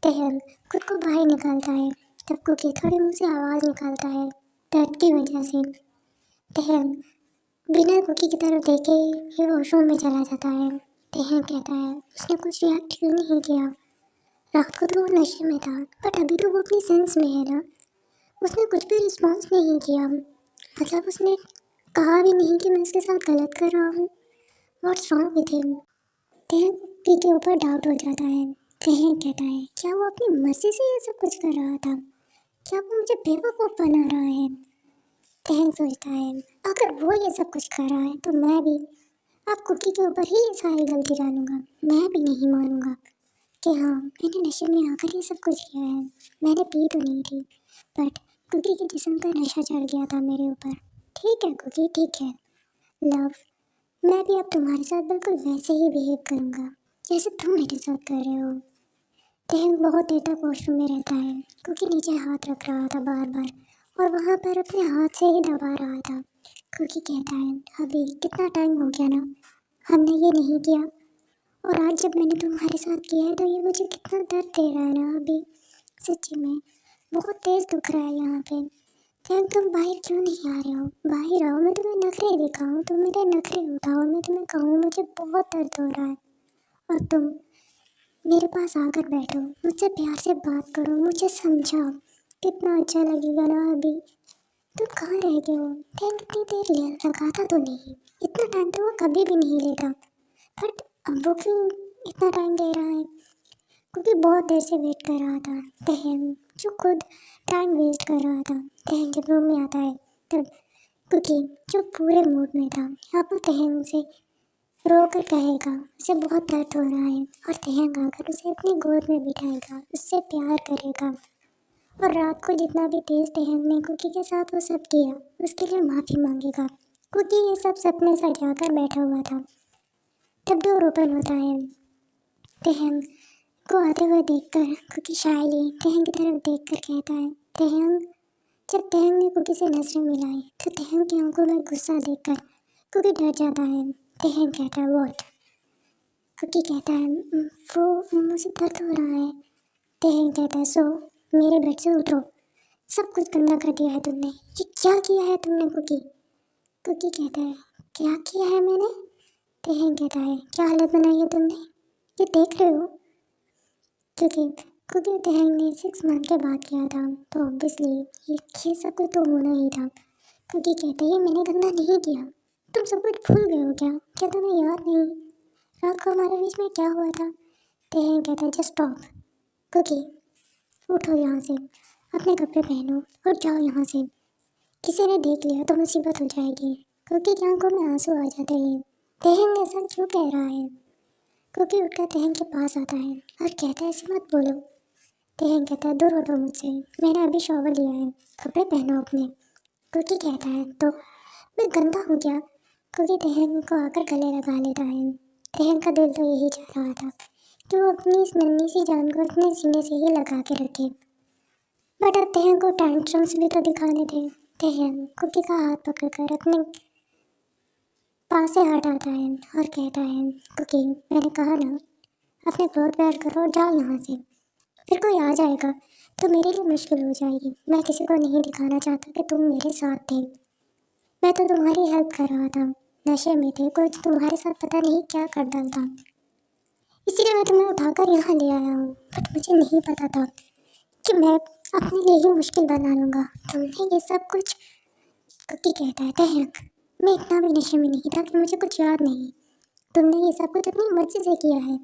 तेहन खुद को बाहर निकालता है, तब कुकी थोड़ी मुँह से आवाज़ निकालता है दर्द की वजह से। तेहन बिना कुकी की तरफ देखे ही वॉशरूम में चला जाता है। तेहन कहता है, उसने कुछ रिएक्ट क्यों नहीं किया? रात को तो वो नशे में था, बट अभी तो वो अपनी सेंस में है ना। उसने कुछ भी रिस्पॉन्स नहीं किया, मतलब उसने कहा भी नहीं कि मैं उसके साथ गलत कर रहा हूँ। What's wrong with him? तेहन कुकी के ऊपर डाउट हो जाता है। तेहन कहता है, क्या वो अपनी मर्जी से ये सब कुछ कर रहा था? क्या वो मुझे बेवकूफ़ बना रहा है? तेहन सोचता है, अगर वो ये सब कुछ कर रहा है तो मैं भी अब कुकी के ऊपर ही ये सारी गलती डालूंगा। मैं भी नहीं मानूंगा कि हाँ, मैंने नशे में आकर ये सब कुछ किया है। मैंने पी तो नहीं थी, बट कुकी के जिस्म का नशा चढ़ गया था मेरे ऊपर। ठीक है कुकी, ठीक है लव, मैं भी अब तुम्हारे साथ बिल्कुल वैसे ही बिहेव करूँगा जैसे तुम मेरे साथ कर रहे हो। तेहन बहुत देर तक वॉशरूम में रहता है, कुकी नीचे हाथ रख रहा था बार बार और वहाँ पर अपने हाथ से ही दबा रहा था। कुकी कहता है, अभी कितना टाइम हो गया ना, हमने ये नहीं किया, और आज जब मैंने तुम्हारे साथ किया है तो ये मुझे कितना दर्द दे रहा है ना अभी, सच्ची में बहुत तेज़ दुख रहा है यहाँ पे। तेहन तुम बाहर क्यों नहीं आ रहे हो? बाहर आओ, मैं तुम्हें नखरे दिखाऊँ, तुम मेरे नखरे उठाओ, मैं तुम्हें कहूँ मुझे बहुत दर्द हो रहा है, और तुम मेरे पास आकर बैठो, मुझसे प्यार से बात करो, मुझे समझाओ, कितना अच्छा लगेगा ना अभी। तुम कहाँ रह गए हो? तेहन कितनी देर लगाता तो नहीं, इतना टाइम तो वो कभी भी नहीं लेता, बट अब वो क्यों इतना टाइम दे रहा है? क्योंकि बहुत देर से वेट कर रहा था। तेहन जो खुद टाइम वेस्ट कर रहा था। तेहन जब रूम में आता है तब क्योंकि जो पूरे मूड में था, यहाँ पर तेहन से रो कर कहेगा उसे बहुत दर्द हो रहा है, और तेहन आकर उसे अपनी गोद में बिठाएगा, उससे प्यार करेगा, और रात को जितना भी तेज तेहन ने कुकी के साथ वो सब किया उसके लिए माफ़ी मांगेगा। क्योंकि ये सब सपने सजाकर बैठा हुआ था। तब डोर ओपन होता है। तेहंग को आते हुए देखकर कुकी शायली तेहंग की तरफ देखकर कहता है तेहंग। जब तेहंग ने कुकी से नजरें मिलाई तो तेहंग की आंखों में गुस्सा देखकर कुकी डर जाता है। तेहंग कहता है व्हाट? कुकी कहता है वो मुझे दर्द हो रहा है। तेहंग कहता है सो मेरे बेड से उतरो, सब कुछ गंदा कर दिया है तुमने। ये क्या किया है तुमने कुकी? कुकी कहता है क्या किया है मैंने? तेहंग कहता है क्या हालत बनाई है तुमने, ये देख रहे हो? क्योंकि क्योंकि तेहंग ने 6 मंथ के बाद किया था तो ऑब्वियसली ये सब कुछ तो होना ही था। क्योंकि कहते हैं मैंने गंदा नहीं किया, तुम सब कुछ भूल गए हो क्या? क्या तुम्हें याद नहीं रात को हमारे बीच में क्या हुआ था? तेहंग कहता है जस्ट स्टॉप। क्योंकि उठो यहाँ से, अपने कपड़े पहनो और जाओ यहाँ से। किसी ने देख लिया तो मुसीबत हो जाएगी। क्योंकि की आंखों में आंसू आ जाते हैं। तेहंग ऐसा क्यों कह रहा है? क्योंकि उठकर तेहंग के पास आता है और कहता है ऐसे मत बोलो। तेहंग कहता है दूर हटो मुझसे, मैंने अभी शॉवर लिया है, कपड़े पहनो अपने। क्योंकि कहता है तो मैं गंदा हूँ क्या? क्योंकि तेहंग को आकर गले लगा लेता है। तेहंग का दिल तो यही चाह रहा था कि वो अपनी इस नन्ही सी जान को अपने सीने से ही लगा के रखे। बट अब तेहंग को टैंट्रम्स भी तो दिखाने थे। तेहंग कुकी का हाथ पकड़कर अपने पास से हटाता है और कहता है कुकी मैंने कहा ना, अपने क्लोथ वेयर करो और जाओ यहाँ से। फिर कोई आ जाएगा तो मेरे लिए मुश्किल हो जाएगी। मैं किसी को नहीं दिखाना चाहता कि तुम मेरे साथ थे। मैं तो तुम्हारी हेल्प कर रहा था, नशे में थे, कोई तुम्हारे साथ पता नहीं क्या कर डालता, इसीलिए मैं तुम्हें उठाकर यहाँ ले आया हूँ। बट मुझे नहीं पता था कि मैं अपने लिए ही मुश्किल बना लूँगा। तुमने ये सब कुछ। कुकी कहता है तेहंग मैं इतना भी नशे में नहीं था कि मुझे कुछ याद नहीं, तुमने ये सब कुछ अपनी मर्जी से किया है।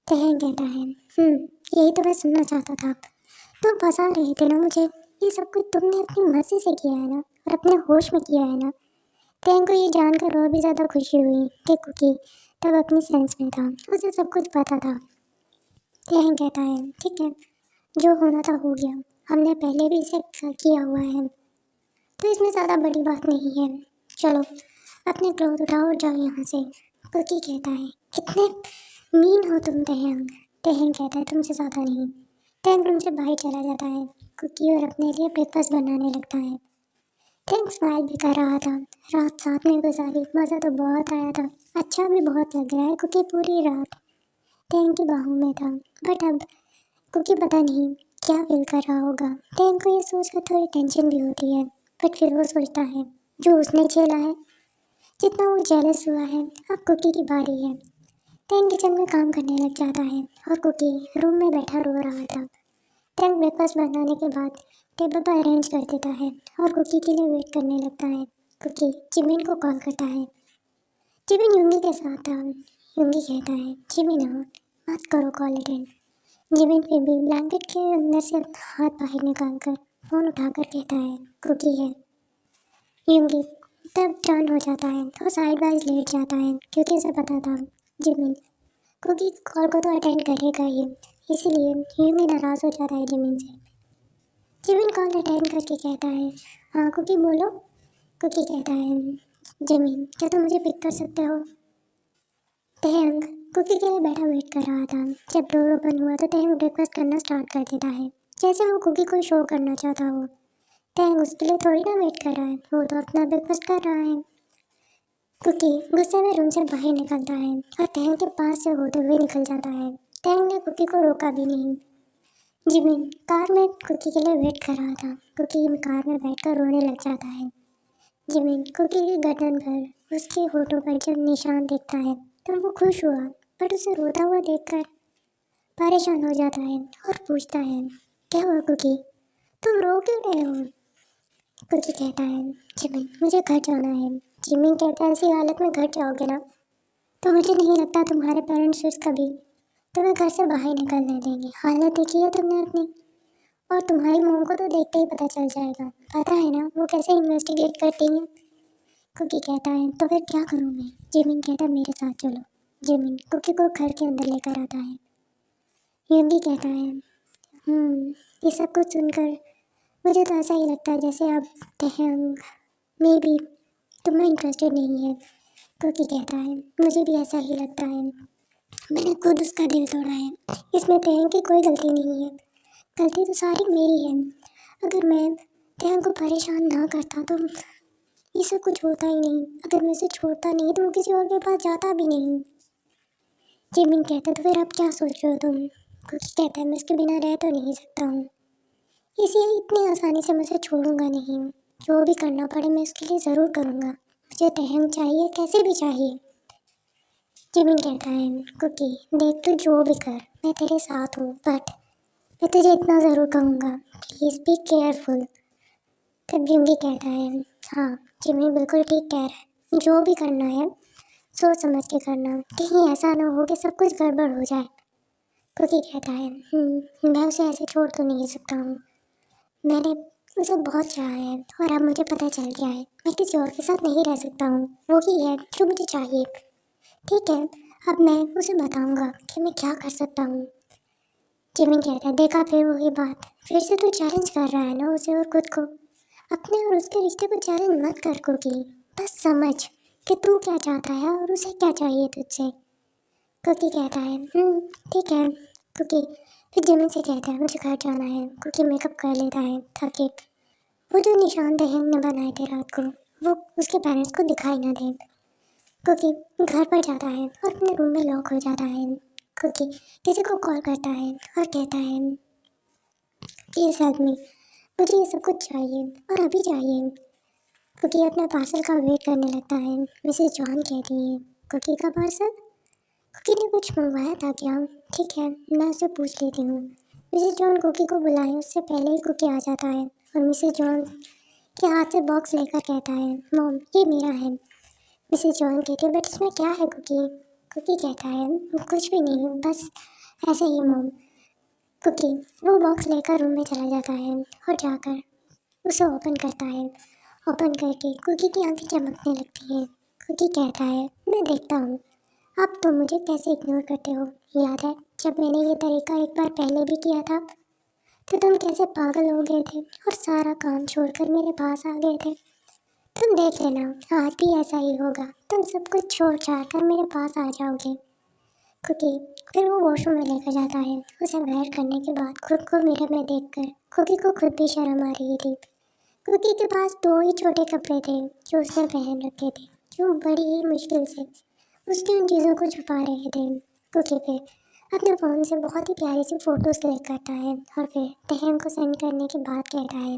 तेहंग कहता है यही तो मैं सुनना चाहता था, तुम फंसा रहे थे ना मुझे, ये सब कुछ तुमने अपनी मर्जी से किया है ना और अपने होश में किया है ना। तेहंग को ये जानकर और भी ज़्यादा खुशी हुई कि कुकी तब अपनी सेंस में था, उसे सब कुछ पता था। तेहंग कहता है ठीक है, जो होना था हो गया, हमने पहले भी इसे किया हुआ है तो इसमें ज़्यादा बड़ी बात नहीं है, चलो अपने क्लोथ उठाओ और जाओ यहाँ से। कुकी कहता है कितने मीन हो तुम तेहंग। तेहंग कहता है तुमसे ज़्यादा नहीं। तेहंग रूम से बाहर चला जाता है कुकी और अपने लिए ब्रेकफास्ट बनाने लगता है। तेहंग स्माइल भी कर रहा था, रात साथ में गुजारी, मज़ा तो बहुत आया था, अच्छा भी बहुत लग रहा है क्योंकि पूरी रात तेहंग की बाहों में था। बट अब कुकी पता नहीं क्या फील कर रहा होगा। तेहंग को ये सोचकर थोड़ी टेंशन भी होती है, बट फिर वो सोचता है जो उसने झेला है, जितना वो जेलस हुआ है, अब कुकी की बारी है। तेहंग किचन में काम करने लग जाता है और कुकी रूम में बैठा रो रहा था। तेहंग ब्रेकफास्ट बनाने के बाद टेबल पर अरेंज कर देता है और कुकी के लिए वेट करने लगता है। कुकी जिमिन को कॉल करता है। जिमिन युंगी के साथ था। युंगी कहता है जिमिन हाँ मत करो कॉल अटेंड। जिमिन फिर भी ब्लैंकेट के अंदर से हाथ बाहर निकालकर फ़ोन उठाकर कहता है कुकी है। युंगी तब टर्न हो जाता है और साइड वाइज लेट जाता है क्योंकि उसे पता था जिमिन कुकी कॉल को तो अटेंड करेगा ही, इसीलिए युंगी नाराज़ हो जाता है जिमिन से। जिमिन कॉल अटेंड करके कहता है हाँ कुकी बोलो। कुकी कहता है जिमिन क्या तुम मुझे पिक कर सकते हो? तेहंग कुकी के लिए बैठा वेट कर रहा था। जब डोर ओपन हुआ तो तेहंग ब्रेकफास्ट करना स्टार्ट कर देता है, जैसे वो कुकी को शो करना चाहता हो। तेहंग उसके लिए थोड़ी ना वेट कर रहा है, वो तो अपना ब्रेकफास्ट कर रहा है। कुकी गुस्से में रूम से बाहर निकलता है और तेहंग के पास से होते हुए निकल जाता है। तेहंग ने कुकी को रोका भी नहीं। जिमिन कार में कुकी के लिए वेट कर रहा था। कुकी कार में बैठकर रोने लग जाता है। जिमिन कुकी की गर्दन पर उसके होठों पर जब निशान देखता है तो वो खुश हुआ, बट उसे रोता हुआ देखकर परेशान हो जाता है और पूछता है क्या हुआ कुकी, तुम रो क्यों रहे हो? कुकी कहता है जिमिन मुझे घर जाना है। जिमिन कहता है ऐसी हालत में घर जाओगे ना तो मुझे नहीं लगता तुम्हारे पेरेंट्स कभी तुम्हें घर से बाहर निकलने देंगे। हालत देखी है तुमने अपनी, और तुम्हारी मॉम को तो देखते ही पता चल जाएगा, पता है ना वो कैसे इन्वेस्टिगेट करती हैं। कुकी कहता है तो फिर क्या करूँ मैं? जिमिन कहता है मेरे साथ चलो। जिमिन कुकी को घर के अंदर लेकर आता है। युंगी कहता है ये सब कुछ सुनकर मुझे तो ऐसा ही लगता है जैसे अब तेहंग मे बी तुम में इंटरेस्टेड नहीं है। कुकी कहता है मुझे भी ऐसा ही लगता है, मैंने खुद उसका दिल तोड़ा है, इसमें तहंग की कोई गलती नहीं है, गलती तो सारी मेरी है। अगर मैं तहंग को परेशान ना करता तो ये सब कुछ होता ही नहीं, अगर मैं उसे छोड़ता नहीं तो वो किसी और के पास जाता भी नहीं। जिमिन कहता तो फिर अब क्या सोच रहे हो तुम? कुकी कहता है मैं उसके बिना रह तो नहीं सकता हूँ, इसलिए इतनी आसानी से मैं उसे छोड़ूंगा नहीं, जो भी करना पड़े मैं उसके लिए ज़रूर करूँगा, मुझे तहंग चाहिए कैसे भी चाहिए। जिमिन कहता है कुकी देख तू जो भी कर मैं तेरे साथ हूँ, बट मैं तुझे इतना ज़रूर कहूँगा प्लीज़ बी केयरफुल। तब जिंगी कहता है हाँ जिमिन बिल्कुल ठीक कह रहा है, जो भी करना है सोच समझ के करना, कहीं ऐसा ना हो कि सब कुछ गड़बड़ हो जाए। कुकी कहता है मैं उसे ऐसे छोड़ तो नहीं सकता हूँ, मैंने उसे बहुत चाहा है और अब मुझे पता चल गया है मैं किसी और के साथ नहीं रह सकता हूँ, वो ही है जो मुझे चाहिए। ठीक है अब मैं उसे बताऊँगा कि मैं क्या कर सकता हूँ। जिमिन कहता है देखा फिर वही बात, फिर से तू चैलेंज कर रहा है ना उसे और खुद को, अपने और उसके रिश्ते को चैलेंज मत कर कुकी, बस समझ कि तू क्या चाहता है और उसे क्या चाहिए तुझसे। कुकी कहता है ठीक है। कुकी फिर जिमिन से कहता है मुझे घर जाना है। कुकी मेकअप कर लेता है ताकि वो जो निशान तहंग ने बनाए थे रात को वो उसके पेरेंट्स को दिखाई ना दे। कुकी घर पर जाता है और अपने रूम में लॉक हो जाता है। कुकी किसी को कॉल करता है और कहता है प्लीज़ हेल्प मी, मुझे ये सब कुछ चाहिए और अभी चाहिए। कुकी अपने पार्सल का वेट करने लगता है। मिसेस जॉन कहती है कुकी का पार्सल? कुकी ने कुछ मंगवाया था क्या? ठीक है मैं उससे पूछ लेती हूँ। मिसेस जॉन कुकी को बुलाए उससे पहले ही कुकी आ जाता है और मिसेस जॉन के हाथ से बॉक्स लेकर कहता है मॉम ये मेरा है। मिसेस जॉन कहती है बट इसमें क्या है कुकी? कुकी कहता है कुछ भी नहीं बस ऐसे ही मॉम। कुकी वो बॉक्स लेकर रूम में चला जाता है और जाकर उसे ओपन करता है। ओपन करके कुकी की आंखें चमकने लगती हैं। कुकी कहता है मैं देखता हूँ अब तुम मुझे कैसे इग्नोर करते हो, याद है जब मैंने ये तरीका एक बार पहले भी किया था तो तुम कैसे पागल हो गए थे और सारा काम छोड़कर मेरे पास आ गए थे। तुम देख लेना आज भी ऐसा ही होगा, तुम सब कुछ छोड़ छाड़ कर मेरे पास आ जाओगे। कुकी फिर वो वॉशरूम में लेकर जाता है। उसे बाहर करने के बाद खुद को मिरर में देखकर कुकी को खुद भी शर्म आ रही थी। कुकी के पास दो ही छोटे कपड़े थे जो उसने पहन रखे थे, जो बड़ी ही मुश्किल से उसकी उन चीज़ों को छुपा रहे थे। कुकी फिर अपने फ़ोन से बहुत ही प्यारी सी फ़ोटोज़ क्लिक करता है और फिर तहंग को सेंड करने के बाद कहता है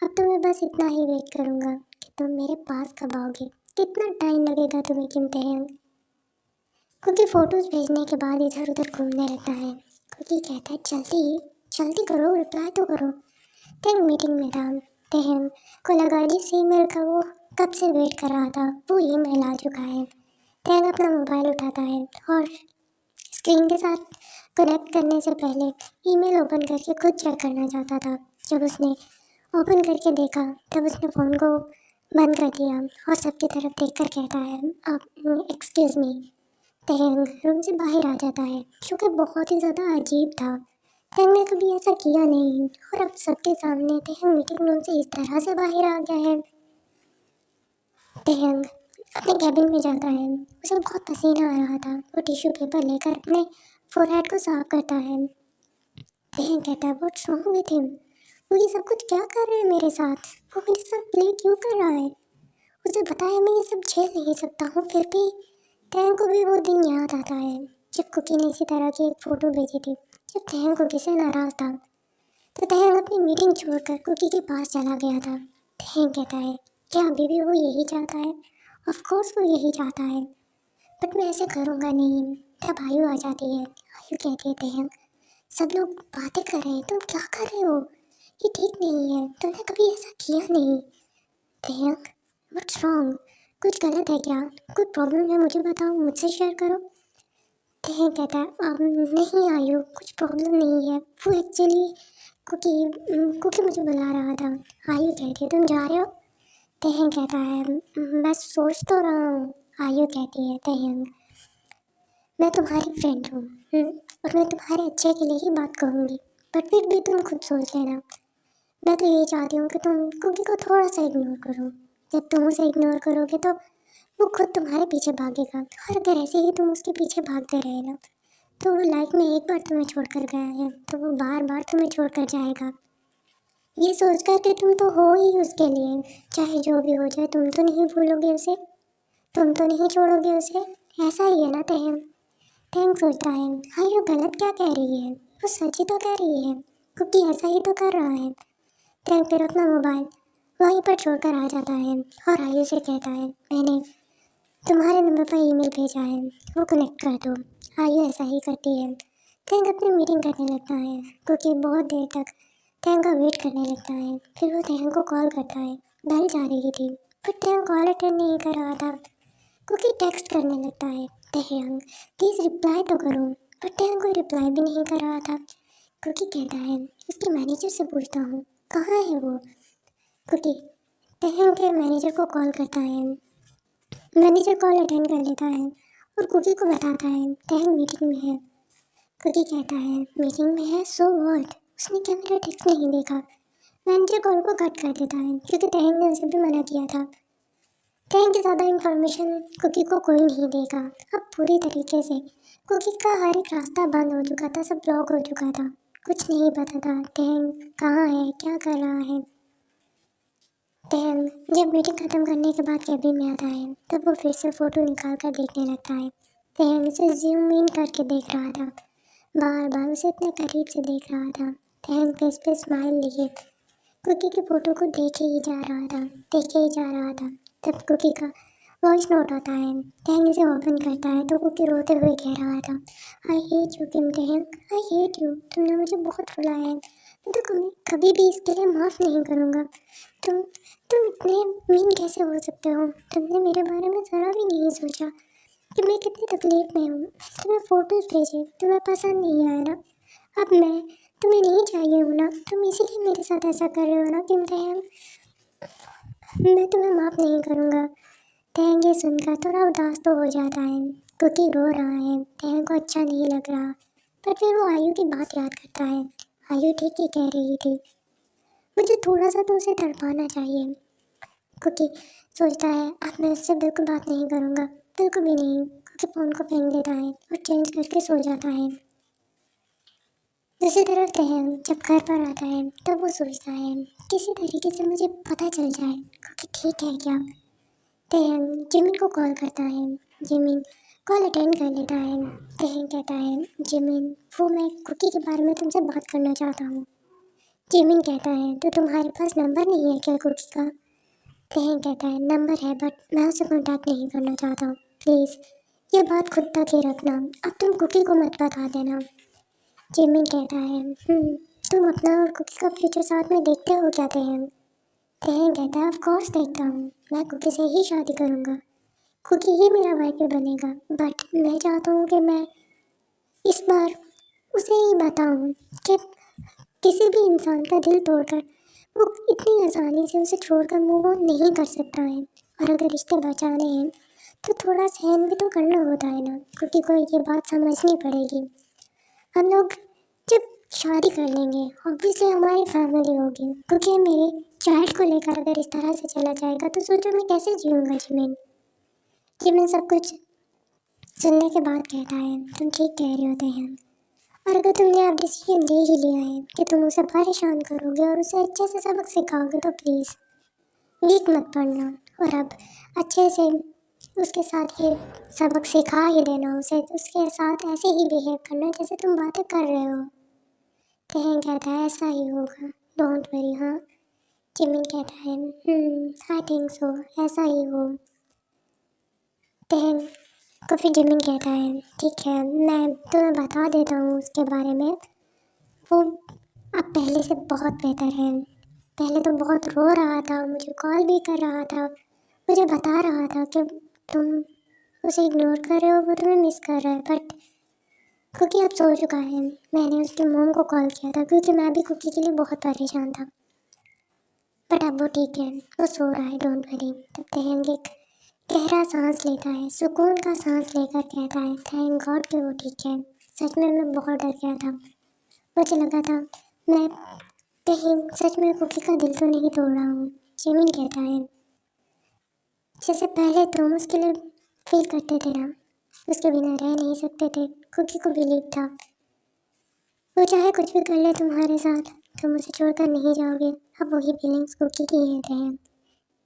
अब तो मैं बस इतना ही वेट करूँगा कि तुम मेरे पास कब आओगे, कितना टाइम लगेगा तुम्हें किम तहंग। कुकी फ़ोटोज़ भेजने के बाद इधर उधर घूमने लगता है। कुकी कहता है जल्दी करो रिप्लाई तो करो। तहंग मीटिंग में था। तहंग को लगा जिस ईमेल का वो कब से वेट कर रहा था वो ईमेल आ चुका है। तहंग अपना मोबाइल उठाता है और स्क्रीन के साथ कनेक्ट करने से पहले ईमेल ओपन करके खुद चेक करना चाहता था। जब उसने ओपन करके देखा तब उसने फ़ोन को बंद कर दिया और सबकी तरफ देखकर कहता है अब एक्सक्यूज़ मी। तहंग रूम से बाहर आ जाता है जो कि बहुत ही ज़्यादा अजीब था। तहंग ने कभी ऐसा किया नहीं और अब सबके सामने तहंग मीटिंग रूम से इस तरह से बाहर आ गया है। तहंग अपने कैबिन में जाता है, उसे बहुत पसीना आ रहा था। वो टिश्यू पेपर लेकर अपने फोरहेड को साफ करता है। तहंग कहता है व्हाट्स रॉन्ग विद हिम, वो ये सब कुछ क्या कर रहा है मेरे साथ, वो मेरे साथ प्ले क्यों कर रहा है, उसे बताया मैं ये सब झेल नहीं सकता हूँ। फिर भी तहंग को भी वो दिन याद आता है जब कुकी ने इसी तरह की एक फ़ोटो भेजी थी, जब तहंग कुकी से नाराज़ था। तो तहंग अपनी मीटिंग छोड़कर कुकी के पास चला गया था। तहंग कहता है क्या अभी भी वो यही चाहता है? ऑफ कोर्स वो यही चाहता है, बट मैं ऐसे करूँगा नहीं। तब आयु आ जाती है। आयु कहती है तहंग सब लोग बातें कर रहे हैं, तुम क्या कर रहे हो, ये ठीक नहीं है, तुमने कभी ऐसा किया नहीं। तहंग व्हाट्स रॉन्ग, कुछ गलत है क्या, कोई प्रॉब्लम है मुझे बताओ, मुझसे शेयर करो। तहंग कहता है नहीं आयु कुछ प्रॉब्लम नहीं है, वो एक्चुअली कुकी मुझे बुला रहा था। आयु कहती है तुम जा रहे हो? तहंग कहता है मैं सोच तो रहा हूँ। आयु कहती है तहंग मैं तुम्हारी फ्रेंड हूँ और मैं तुम्हारे अच्छे के लिए ही बात कहूँगी, बट फिर भी तुम खुद सोच लेना। मैं तो यही चाहती हूँ कि तुम कुकी को थोड़ा सा इग्नोर करो, जब तुम उसे इग्नोर करोगे तो वो खुद तुम्हारे पीछे भागेगा, और अगर ऐसे ही तुम उसके पीछे भागते रहे ना, तो वो लाइफ में एक बार तुम्हें छोड़कर गया है तो वो बार बार तुम्हें छोड़कर जाएगा। ये सोचकर कि तुम तो हो ही उसके लिए, चाहे जो भी हो जाए तुम तो नहीं भूलोगे उसे, तुम तो नहीं छोड़ोगे उसे। ऐसा ही है ना तहम। तहम सोचता है, हाँ ये गलत क्या कह रही है, वो सच ही तो कह रही है, क्योंकि ऐसा ही तो कर रहा है। तहम फिर अपना मोबाइल वहीं पर छोड़कर आ जाता है और आयु से कहता है, मैंने तुम्हारे नंबर पर ईमेल भेजा है, वो कनेक्ट कर दो। आयु ऐसा ही करती है। टैंक अपनी मीटिंग करने लगता है, क्योंकि बहुत देर तक टैंक का वेट करने लगता है। फिर वो टैंक को कॉल करता है। बेल जा रही थी, पर टैंक कॉल अटेंड नहीं कर रहा था, क्योंकि टेक्स्ट करने लगता है, टैंक प्लीज़ रिप्लाई तो करो। पर टैंक कोई रिप्लाई भी नहीं कर रहा था, क्योंकि कहता है, उसके मैनेजर से पूछता हूँ कहाँ है वो। क्योंकि टैंक के मैनेजर को कॉल करता है। मैनेजर कॉल अटेंड कर लेता है और कुकी को बताता है टैंक मीटिंग में है। कुकी कहता है मीटिंग में है सो व्हाट, उसने क्या मेरा टेक्स्ट नहीं देखा। मैनेजर कॉल को कट कर देता है, क्योंकि टैंक ने उसे भी मना किया था। टैंक की ज़्यादा इन्फॉर्मेशन कुकी को कोई नहीं देगा। अब पूरी तरीके से कुकी का हर एक रास्ता बंद हो चुका था, सब ब्लॉक हो चुका था, कुछ नहीं पता था टैंक कहाँ है, क्या कर रहा है। टैंक जब मीटिंग खत्म करने के बाद कैबिन में आता है, तब वो फिर से फ़ोटो निकाल कर देखने लगता है। टैंक उसे जूम इन करके देख रहा था, बार बार उसे इतने करीब से देख रहा था। टैंक फेस पे स्माइल लिए कुकी की फ़ोटो को देखे ही जा रहा था, देखे ही जा रहा था। तब कुकी का वॉइस नोट आता है। टैंक इसे ओपन करता है तो कुकी रोते हुए कह रहा था, I hate you Kim tank, I hate you, तुमने मुझे बहुत रुलाया है, मैं तो कभी भी इसके लिए माफ़ नहीं करूँगा। तुम तुम इतने मीन कैसे हो सकते हो, तुमने मेरे बारे में ज़रा भी नहीं सोचा कि मैं कितनी तकलीफ़ में हूँ। तुम्हें फ़ोटोज़ भेजे, तुम्हें पसंद नहीं आया ना, अब मैं तुम्हें नहीं चाहिए हूँ ना, तुम इसीलिए मेरे साथ ऐसा कर रहे हो ना किम टैंक, मैं तुम्हें माफ़ नहीं करूँगा। टैंक ये सुनकर थोड़ा उदास तो हो जाता है, क्योंकि रो रहा है, टैंक को अच्छा नहीं लग रहा। पर फिर वो आयु की बात याद करता है, आयु ठीक ही कह रही थी, मुझे थोड़ा सा तो उसे तड़पाना चाहिए। क्योंकि सोचता है अब मैं उससे बिल्कुल बात नहीं करूँगा, बिल्कुल भी नहीं, क्योंकि फ़ोन को फेंक देता है और चेंज करके सो जाता है। दूसरी तरफ तहम जब घर पर आता है तब वो सोचता है किसी तरीके से मुझे पता चल जाए क्योंकि ठीक है क्या। तहम जिमिन को कॉल करता है, जिमिन कॉल अटेंड कर लेता है। तहम कहता है जिमिन वो मैं कुकी के बारे में तुमसे बात करना चाहता हूँ। जिमिन कहता है तो तुम्हारे पास नंबर नहीं है क्या कुकी का। तहम कहता है नंबर है बट मैं उसे कॉन्टैक्ट नहीं करना चाहता हूँ, प्लीज़ ये बात खुद तक ही रखना, अब तुम कुकी को मत बता देना। जिमिन कहता है तुम अपना और कुकी का फ्यूचर साथ में देखते हो क्या तहम। तहम कहता है ऑफ कोर्स देखता हूँ, मैं कुकी से ही शादी करूँगा, कुकी ही मेरा वाइफ बनेगा, बट मैं चाहता हूँ कि मैं इस बार उसे ही बताऊँ कि किसी भी इंसान का दिल तोड़कर वो इतनी आसानी से उसे छोड़कर मूव ऑन नहीं कर सकता है, और अगर रिश्ते बचाने हैं तो थोड़ा सहन भी तो करना होता है ना, क्योंकि कोई ये बात समझनी पड़ेगी। हम लोग जब शादी कर लेंगे ऑब्वियसली हमारी फैमिली होगी, क्योंकि मेरे चाइल्ड को लेकर अगर इस तरह से चला जाएगा तो सोचो मैं कैसे जीऊँगा। जिमिन जिमिन सब कुछ सुनने के बाद कहता है तुम ठीक कह रहे होते हैं, और अगर तुमने अब डिसीजन ले ही लिया है कि तुम उसे परेशान करोगे और उसे अच्छे से सबक सिखाओगे तो प्लीज़ वीक मत पड़ना, और अब अच्छे से उसके साथ ये सबक सिखा ही देना उसे, उसके साथ ऐसे ही बिहेव करना जैसे तुम बातें कर रहे हो। तहम कहता है ऐसा ही होगा, डोंट वरी। हाँ जिमिन कहता है आई थिंक सो, ऐसा ही हो। तहम को फिर जिमिन कहता है ठीक है मैं तुम्हें बता देता हूँ उसके बारे में, वो अब पहले से बहुत बेहतर है, पहले तो बहुत रो रहा था, मुझे कॉल भी कर रहा था, मुझे बता रहा था कि तुम उसे इग्नोर कर रहे हो, वो तुम्हें मिस कर रहा है, बट कुकी अब सो चुका है। मैंने उसके मॉम को कॉल किया था क्योंकि मैं भी कुकी के लिए बहुत परेशान था, बट अब वो ठीक है, वो सो रहा है, डोंट वरी। तब तहम एक गहरा सांस लेता है, सुकून का सांस लेकर कहता है थैंक गॉड कि वो ठीक है, सच में मैं बहुत डर गया था, मुझे लगा था मैं कहीं सच में कुकी का दिल तो नहीं तोड़ रहा हूँ। जिमिन कहता है जैसे पहले तुम उसके लिए फील करते थे ना, उसके बिना रह नहीं सकते थे। कुकी को बिलीव था वो चाहे कुछ भी कर ले तुम्हारे साथ, तुम उसे छोड़कर नहीं जाओगे। अब वही फीलिंग्स कुकी की है तहम।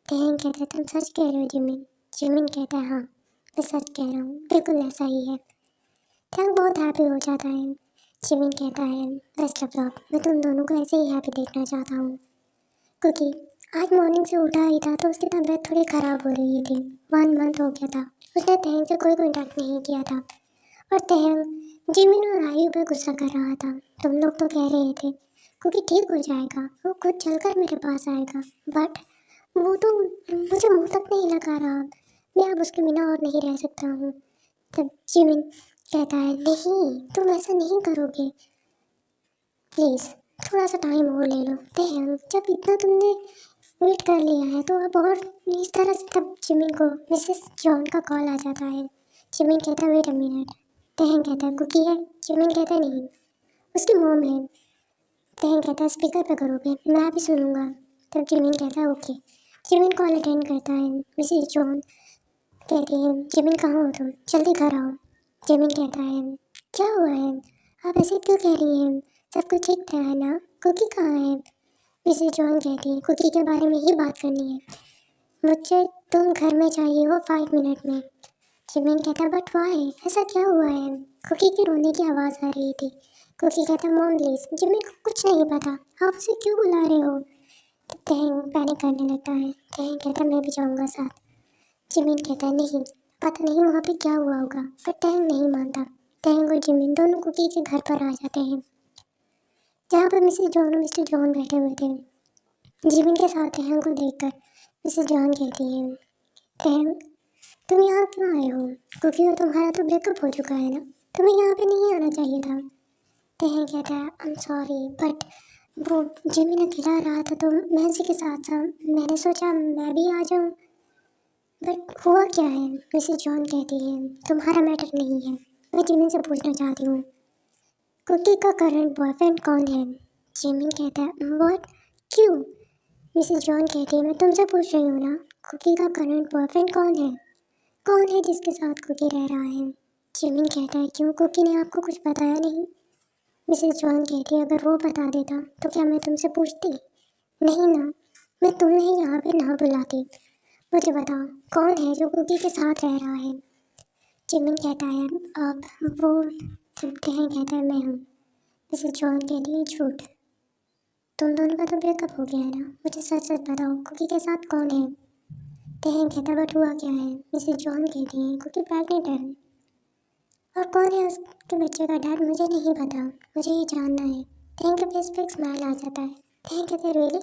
तहम कहता है तुम सच कह रहे हो जिमिन। जिमिन कहता है हाँ मैं सच कह रहा हूँ, बिल्कुल ऐसा ही है। तहम बहुत हैप्पी हो जाता है। जिमिन कहता है बेस्ट ऑफ लक, मैं तुम दोनों को ऐसे ही हैप्पी देखना चाहता हूँ। क्योंकि आज मॉर्निंग से उठा ही था तो उसकी तबीयत थोड़ी ख़राब हो रही थी। 1 मंथ हो गया था उसने तहम से कोई कॉन्टैक्ट नहीं किया था। और तहम जिमिन और आयु पे गुस्सा कर रहा था। तुम लोग तो कह रहे थे क्योंकि ठीक हो जाएगा, वो खुद चलकर मेरे पास आएगा, बट वो तो मुझे मुंह तक नहीं लगा रहा। मैं अब उसके बिना और नहीं रह सकता हूँ। तब जिमिन कहता है नहीं तुम ऐसा नहीं करोगे, प्लीज़ थोड़ा सा टाइम और ले लो। तहम जब इतना तुमने वेट कर लिया है तो अब और इस तरह से। तब जिमिन को मिसेस जॉन का कॉल आ जाता है। जिमिन कहता है वेट अ मिनट। तहम कहता है कुकी है। जिमिन कहता है नहीं उसकी मॉम है। तहम कहता है स्पीकर पे करोगे, मैं भी सुनूंगा। तब जिमिन कहता है ओके। जिमिन कॉल अटेंड करता है। मिसेस जॉन कहती है जिमिन कहाँ हो तुम, जल्दी घर आओ। जिमिन कहता है क्या हुआ है, आप ऐसे क्यों कह रही हैं, सब कुछ ठीक था है ना, कुकी कहाँ है। मिसेस जॉन कहती है कुकी के बारे में ही बात करनी है, मुझे तुम घर में चाहिए हो 5 मिनट में। जिमिन कहता है बट वाई, ऐसा क्या हुआ है। कुकी की रोने की आवाज़ आ रही थी। कुकी कहता है मॉम प्लीज। जिमिन को कुछ नहीं पता, आप उसे क्यों बुला रहे हो। तो तहम पैनिक करने लगता है। तहम कहता है मैं भी जाऊँगा साथ। जिमिन कहता है नहीं, पता नहीं वहाँ पे क्या हुआ होगा, पर तहम नहीं मानता। तहम और जिमिन दोनों कुकी के घर पर आ जाते हैं जहाँ पर मिसेस जॉन और मिस्टर जॉन बैठे हुए थे। जिमिन के साथ तहम को देखकर मिसेस जॉन कहती है तहम तुम यहाँ क्यों आए हो, क्योंकि तुम्हारा तो ब्रेकअप हो चुका है ना, तुम्हें यहाँ पे नहीं आना चाहिए था। तहम कहता है आई एम सॉरी बट वो जिमिन अकेला रहा था तो मैं उसी के साथ था, मैंने सोचा मैं भी आ जाऊँ। बट हुआ क्या है। मिसेस जॉन कहती है तुम्हारा मैटर नहीं है, मैं जिमिन से पूछना चाहती हूँ कुकी का करंट बॉयफ्रेंड कौन है। जिमिन कहता है व्हाट, क्यों। मिसेस जॉन कहती है मैं तुमसे पूछ रही हूँ ना, कुकी का करंट बॉयफ्रेंड कौन है जिसके साथ कुकी रह रहा है। जिमिन कहता है क्यों कुकी ने आपको कुछ बताया नहीं। मिसेस जॉन कहती है अगर वो बता देता तो क्या मैं तुमसे पूछती, नहीं ना, मैं तुम्हें यहाँ पे ना बुलाती। मुझे बताओ कौन है जो कुकी के साथ रह रहा है। जिमिन कहता है अब वो तहम कहता है मैं हूँ। मिसेस जॉन कहती है झूठ, तुम दोनों का तो ब्रेकअप हो गया है ना, मुझे सच सच बताओ कुकी के साथ कौन है। तहम कहता है बट हुआ क्या है। मिसेस जॉन कहती है कुकी प्रेग्नेंट है और कौन है उसके बच्चे का डैड मुझे नहीं पता, मुझे ये जानना है। तहम के फेस पे एक स्माइल आ जाता है। तहम कहते हैं रियली,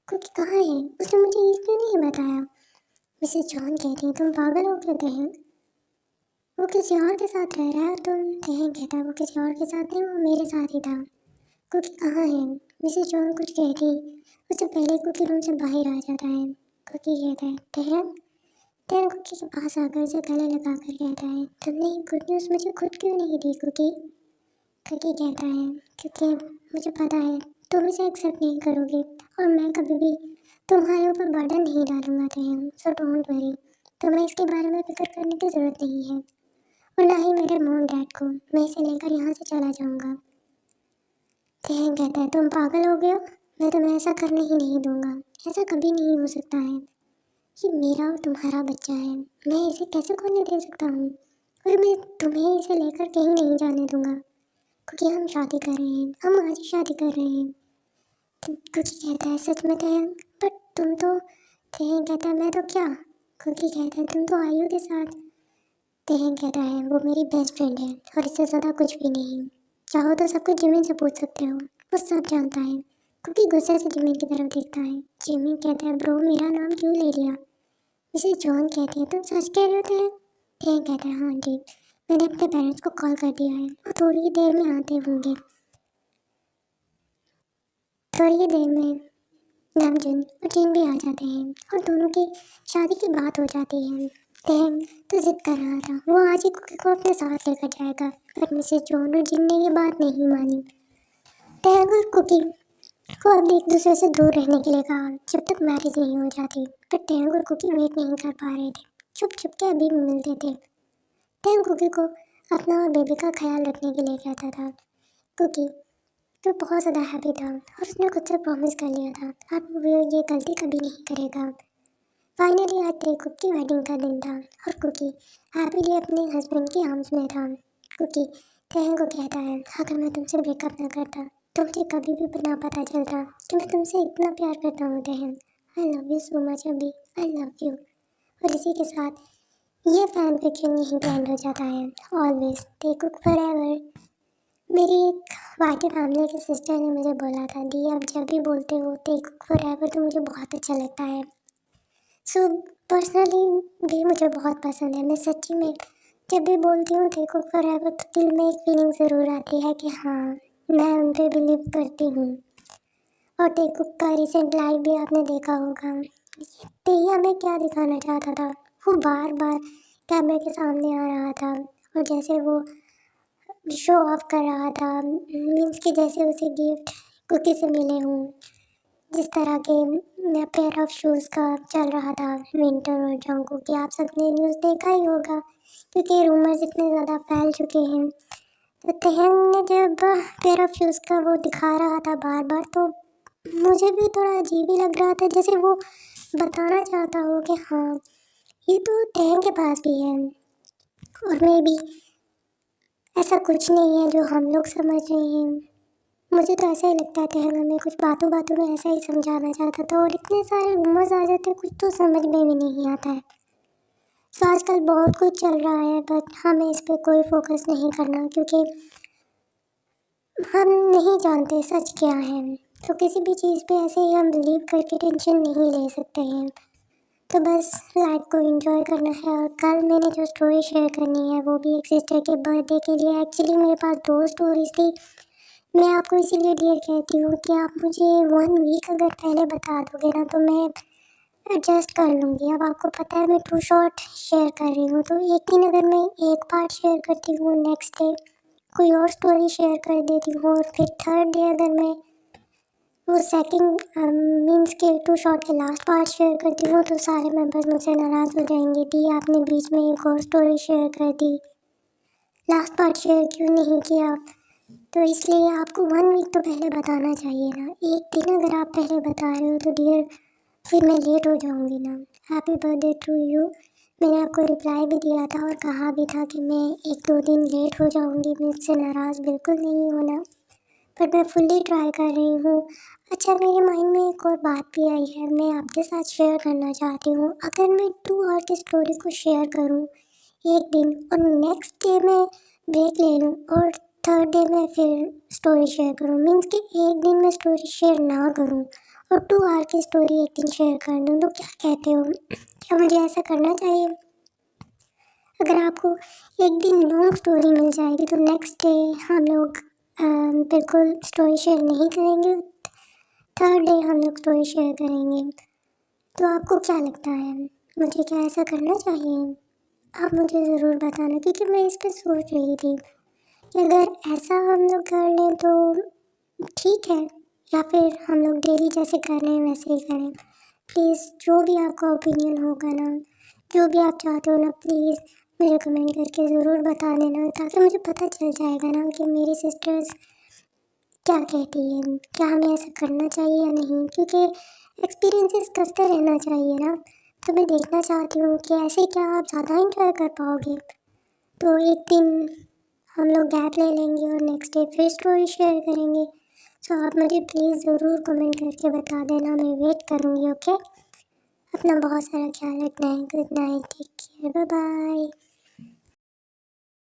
कुकी कहाँ है, उसने मुझे ये क्यों नहीं बताया। मिसेस जॉन कहती है तुम पागल हो क्या तहम, वो किसी और के साथ रह रहा है और तुम। तहम कहता है वो किसी और के साथ नहीं, वो मेरे साथ ही था। कुकी कहाँ है। मिसेस जॉन कुछ कहती उससे पहले कुकी रूम से बाहर आ जाता है। कुकी कहता है तहम। तहम कुकी के पास आकर उसे गले लगा कर कहता है तुमने ये गुड न्यूज़ मुझे खुद क्यों नहीं दी कुकी। कुकी कहता है क्योंकि मुझे पता है तुम इसे एक्सेप्ट नहीं करोगे और मैं कभी भी तुम्हारे ऊपर बर्डन नहीं डालूंगा तहम, सो डोंट वरी, तुम्हें इसके बारे में फिक्र करने की ज़रूरत नहीं है और ना ही मेरे मॉम डैड को, मैं इसे लेकर यहाँ से चला जाऊँगा। तहम कहता है तुम पागल हो गए हो, मैं तुम्हें ऐसा करने ही नहीं दूंगा, ऐसा कभी नहीं हो सकता है, ये मेरा और तुम्हारा बच्चा है, मैं इसे कैसे खोने दे सकता हूँ और मैं तुम्हें इसे लेकर कहीं नहीं जाने दूंगा क्योंकि हम शादी कर रहे हैं, हम आज ही शादी कर रहे हैं। कुकी कहता है सच में तहम, बट तुम तो। तहम कहता है मैं तो क्या। कुकी कहता है तुम तो आयु के साथ। तहम कहता है वो मेरी बेस्ट फ्रेंड है और इससे ज़्यादा कुछ भी नहीं, चाहो तो सब कुछ जिमिन से पूछ सकते हो, वो सब जानता है। क्योंकि गुस्से से जिमिन की तरफ देखता है। जिमिन कहता है ब्रो मेरा नाम क्यों ले लिया। मिसेस जॉन कहती है तुम सच कह रहे हो। तहम कहता है हाँ जी, मैंने अपने पेरेंट्स को कॉल कर दिया है, वो थोड़ी ही देर में आते होंगे। थोड़ी ही देर में नामजुन और जीन भी आ जाते हैं और दोनों की शादी की बात हो जाती है। तहम तो जिद कर रहा था वो आज ही कुकी को अपने साथ लेकर जाएगा, पर मिसेस जॉन और जिन ने ये बात नहीं मानी। तहम और कुकी को अब एक दूसरे से दूर रहने के लिए कहा जब तक मैरिज नहीं हो जाती। पर टैंग और कुकी वेट नहीं कर पा रहे थे। छुप छुप के अभी भी मिलते थे। टैंग कुकी को अपना और बेबी का ख्याल रखने के लिए कहता था। कुकी तो बहुत ज़्यादा हैप्पी था और उसने खुद से प्रॉमिस कर लिया था अब वो ये गलती कभी नहीं करेगा। फाइनली आज तेकुक की वेडिंग का दिन था और कुकी हैप्पीली अपने हस्बैंड की आर्म्स में था। कुकी टैंग को कहता है, अगर मैं तुमसे ब्रेकअप ना करता तो मुझे कभी भी ना पता चलता कि मैं तुमसे इतना प्यार करता हूँ Tang. I love you so much अभी, आई लव यू। और इसी के साथ ये फैन फिक्शन यहीं पे एंड हो जाता है। ऑलवेज तेकुक फॉरएवर। मेरी एक वाइटी फैमिली की सिस्टर ने मुझे बोला था, दी आप जब भी बोलते हो तेकुक फॉरएवर तो मुझे बहुत अच्छा लगता है। सो पर्सनली भी मुझे बहुत पसंद है। मैं सच्ची में जब भी बोलती हूँ तेकुक फॉरएवर तो दिल में एक फीलिंग ज़रूर आती है कि हाँ मैं उन पे बिलीव करती हूँ। और तेकुक का रिसेंट लाइव भी आपने देखा होगा। तेई हमें क्या दिखाना चाहता था, वो बार बार कैमरे के सामने आ रहा था और जैसे वो शो ऑफ कर रहा था, मीन्स कि जैसे उसे गिफ्ट कुकी से मिले हों, जिस तरह के पेयर ऑफ शूज़ का चल रहा था विंटर और जंगकोक की। आप सबने न्यूज़ देखा ही होगा क्योंकि रूमर्स इतने ज़्यादा फैल चुके हैं। तो तहंग ने जब पेयर ऑफ शूज़ का वो दिखा रहा था बार बार तो मुझे भी थोड़ा अजीब ही लग रहा था, जैसे वो बताना चाहता हो कि हाँ ये तो तहंग के पास भी है और मे भी ऐसा कुछ नहीं है जो हम लोग समझ रहे हैं। मुझे तो ऐसा ही लगता था हमें कुछ बातों बातों में ऐसा ही समझाना चाहता था और इतने सारे रूमर्स आ जाते कुछ तो समझ में भी नहीं आता है। तो आजकल बहुत कुछ चल रहा है बट हमें इस पर कोई फोकस नहीं करना क्योंकि हम नहीं जानते सच क्या है। तो किसी भी चीज़ पे ऐसे ही हम बिलीव करके टेंशन नहीं ले सकते हैं। तो बस लाइफ को एंजॉय करना है। और कल मैंने जो स्टोरी शेयर करनी है वो भी एक सिस्टर के बर्थडे के लिए। एक्चुअली मेरे पास 2 स्टोरीज थी। मैं आपको इसीलिए डियर कहती हूँ कि आप मुझे 1 वीक अगर पहले बता दोगे ना तो मैं एडजस्ट कर लूँगी। अब आपको पता है मैं 2 शॉर्ट शेयर कर रही हूँ तो एक दिन अगर मैं एक पार्ट शेयर करती हूँ, नेक्स्ट डे कोई और स्टोरी शेयर कर देती हूँ और फिर थर्ड डे अगर मैं वो सेकंड मीन्स के 2 शॉर्ट के लास्ट पार्ट शेयर करती हूँ तो सारे मेंबर्स मुझसे नाराज़ हो जाएंगे कि आपने बीच में एक और स्टोरी शेयर कर दी, लास्ट पार्ट शेयर क्यों नहीं किया। तो इसलिए आपको 1 वीक तो पहले बताना चाहिए ना। एक दिन अगर आप पहले बता रहे हो तो डियर फिर मैं लेट हो जाऊंगी ना। Happy birthday to you. मैंने आपको रिप्लाई भी दिया था और कहा भी था कि मैं 1-2 दिन लेट हो जाऊंगी, मुझसे नाराज़ बिल्कुल नहीं होना। पर मैं फुल्ली ट्राई कर रही हूँ। अच्छा मेरे माइंड में एक और बात भी आई है, मैं आपके साथ शेयर करना चाहती हूँ। अगर मैं 2 आवर की स्टोरी को शेयर करूँ एक दिन और नेक्स्ट डे में ब्रेक ले लूँ और थर्ड डे में फिर स्टोरी शेयर करूँ, मीन्स कि एक दिन में स्टोरी शेयर ना करूँ और 2 आवर की स्टोरी एक दिन शेयर कर दूँ, तो क्या कहते हो, क्या मुझे ऐसा करना चाहिए? अगर आपको एक दिन लॉन्ग स्टोरी मिल जाएगी तो नेक्स्ट डे हम लोग बिल्कुल स्टोरी शेयर नहीं करेंगे, थर्ड डे हम लोग स्टोरी शेयर करेंगे। तो आपको क्या लगता है, मुझे क्या ऐसा करना चाहिए? आप मुझे ज़रूर बताना क्योंकि मैं इस पर सोच रही थी कि अगर ऐसा हम लोग कर लें तो ठीक है या फिर हम लोग डेली जैसे कर रहे हैं वैसे ही करें। प्लीज़ जो भी आपका ओपिनियन होगा ना, जो भी आप चाहते हो ना, प्लीज़ मुझे कमेंट करके ज़रूर बता देना ताकि मुझे पता चल जाएगा ना कि मेरी सिस्टर्स क्या कहती है, क्या हमें ऐसा करना चाहिए या नहीं, क्योंकि एक्सपीरियंसेस करते रहना चाहिए ना। तो मैं देखना चाहती हूँ कि ऐसे क्या आप ज़्यादा इंजॉय कर पाओगे। तो एक दिन हम लोग गैप ले लेंगे और नेक्स्ट डे फिर स्टोरी शेयर करेंगे। सो आप मुझे प्लीज़ ज़रूर कमेंट करके बता देना, मैं वेट करूँगी। ओके, अपना बहुत सारा ख्याल रखना है। Good night, take care, bye bye.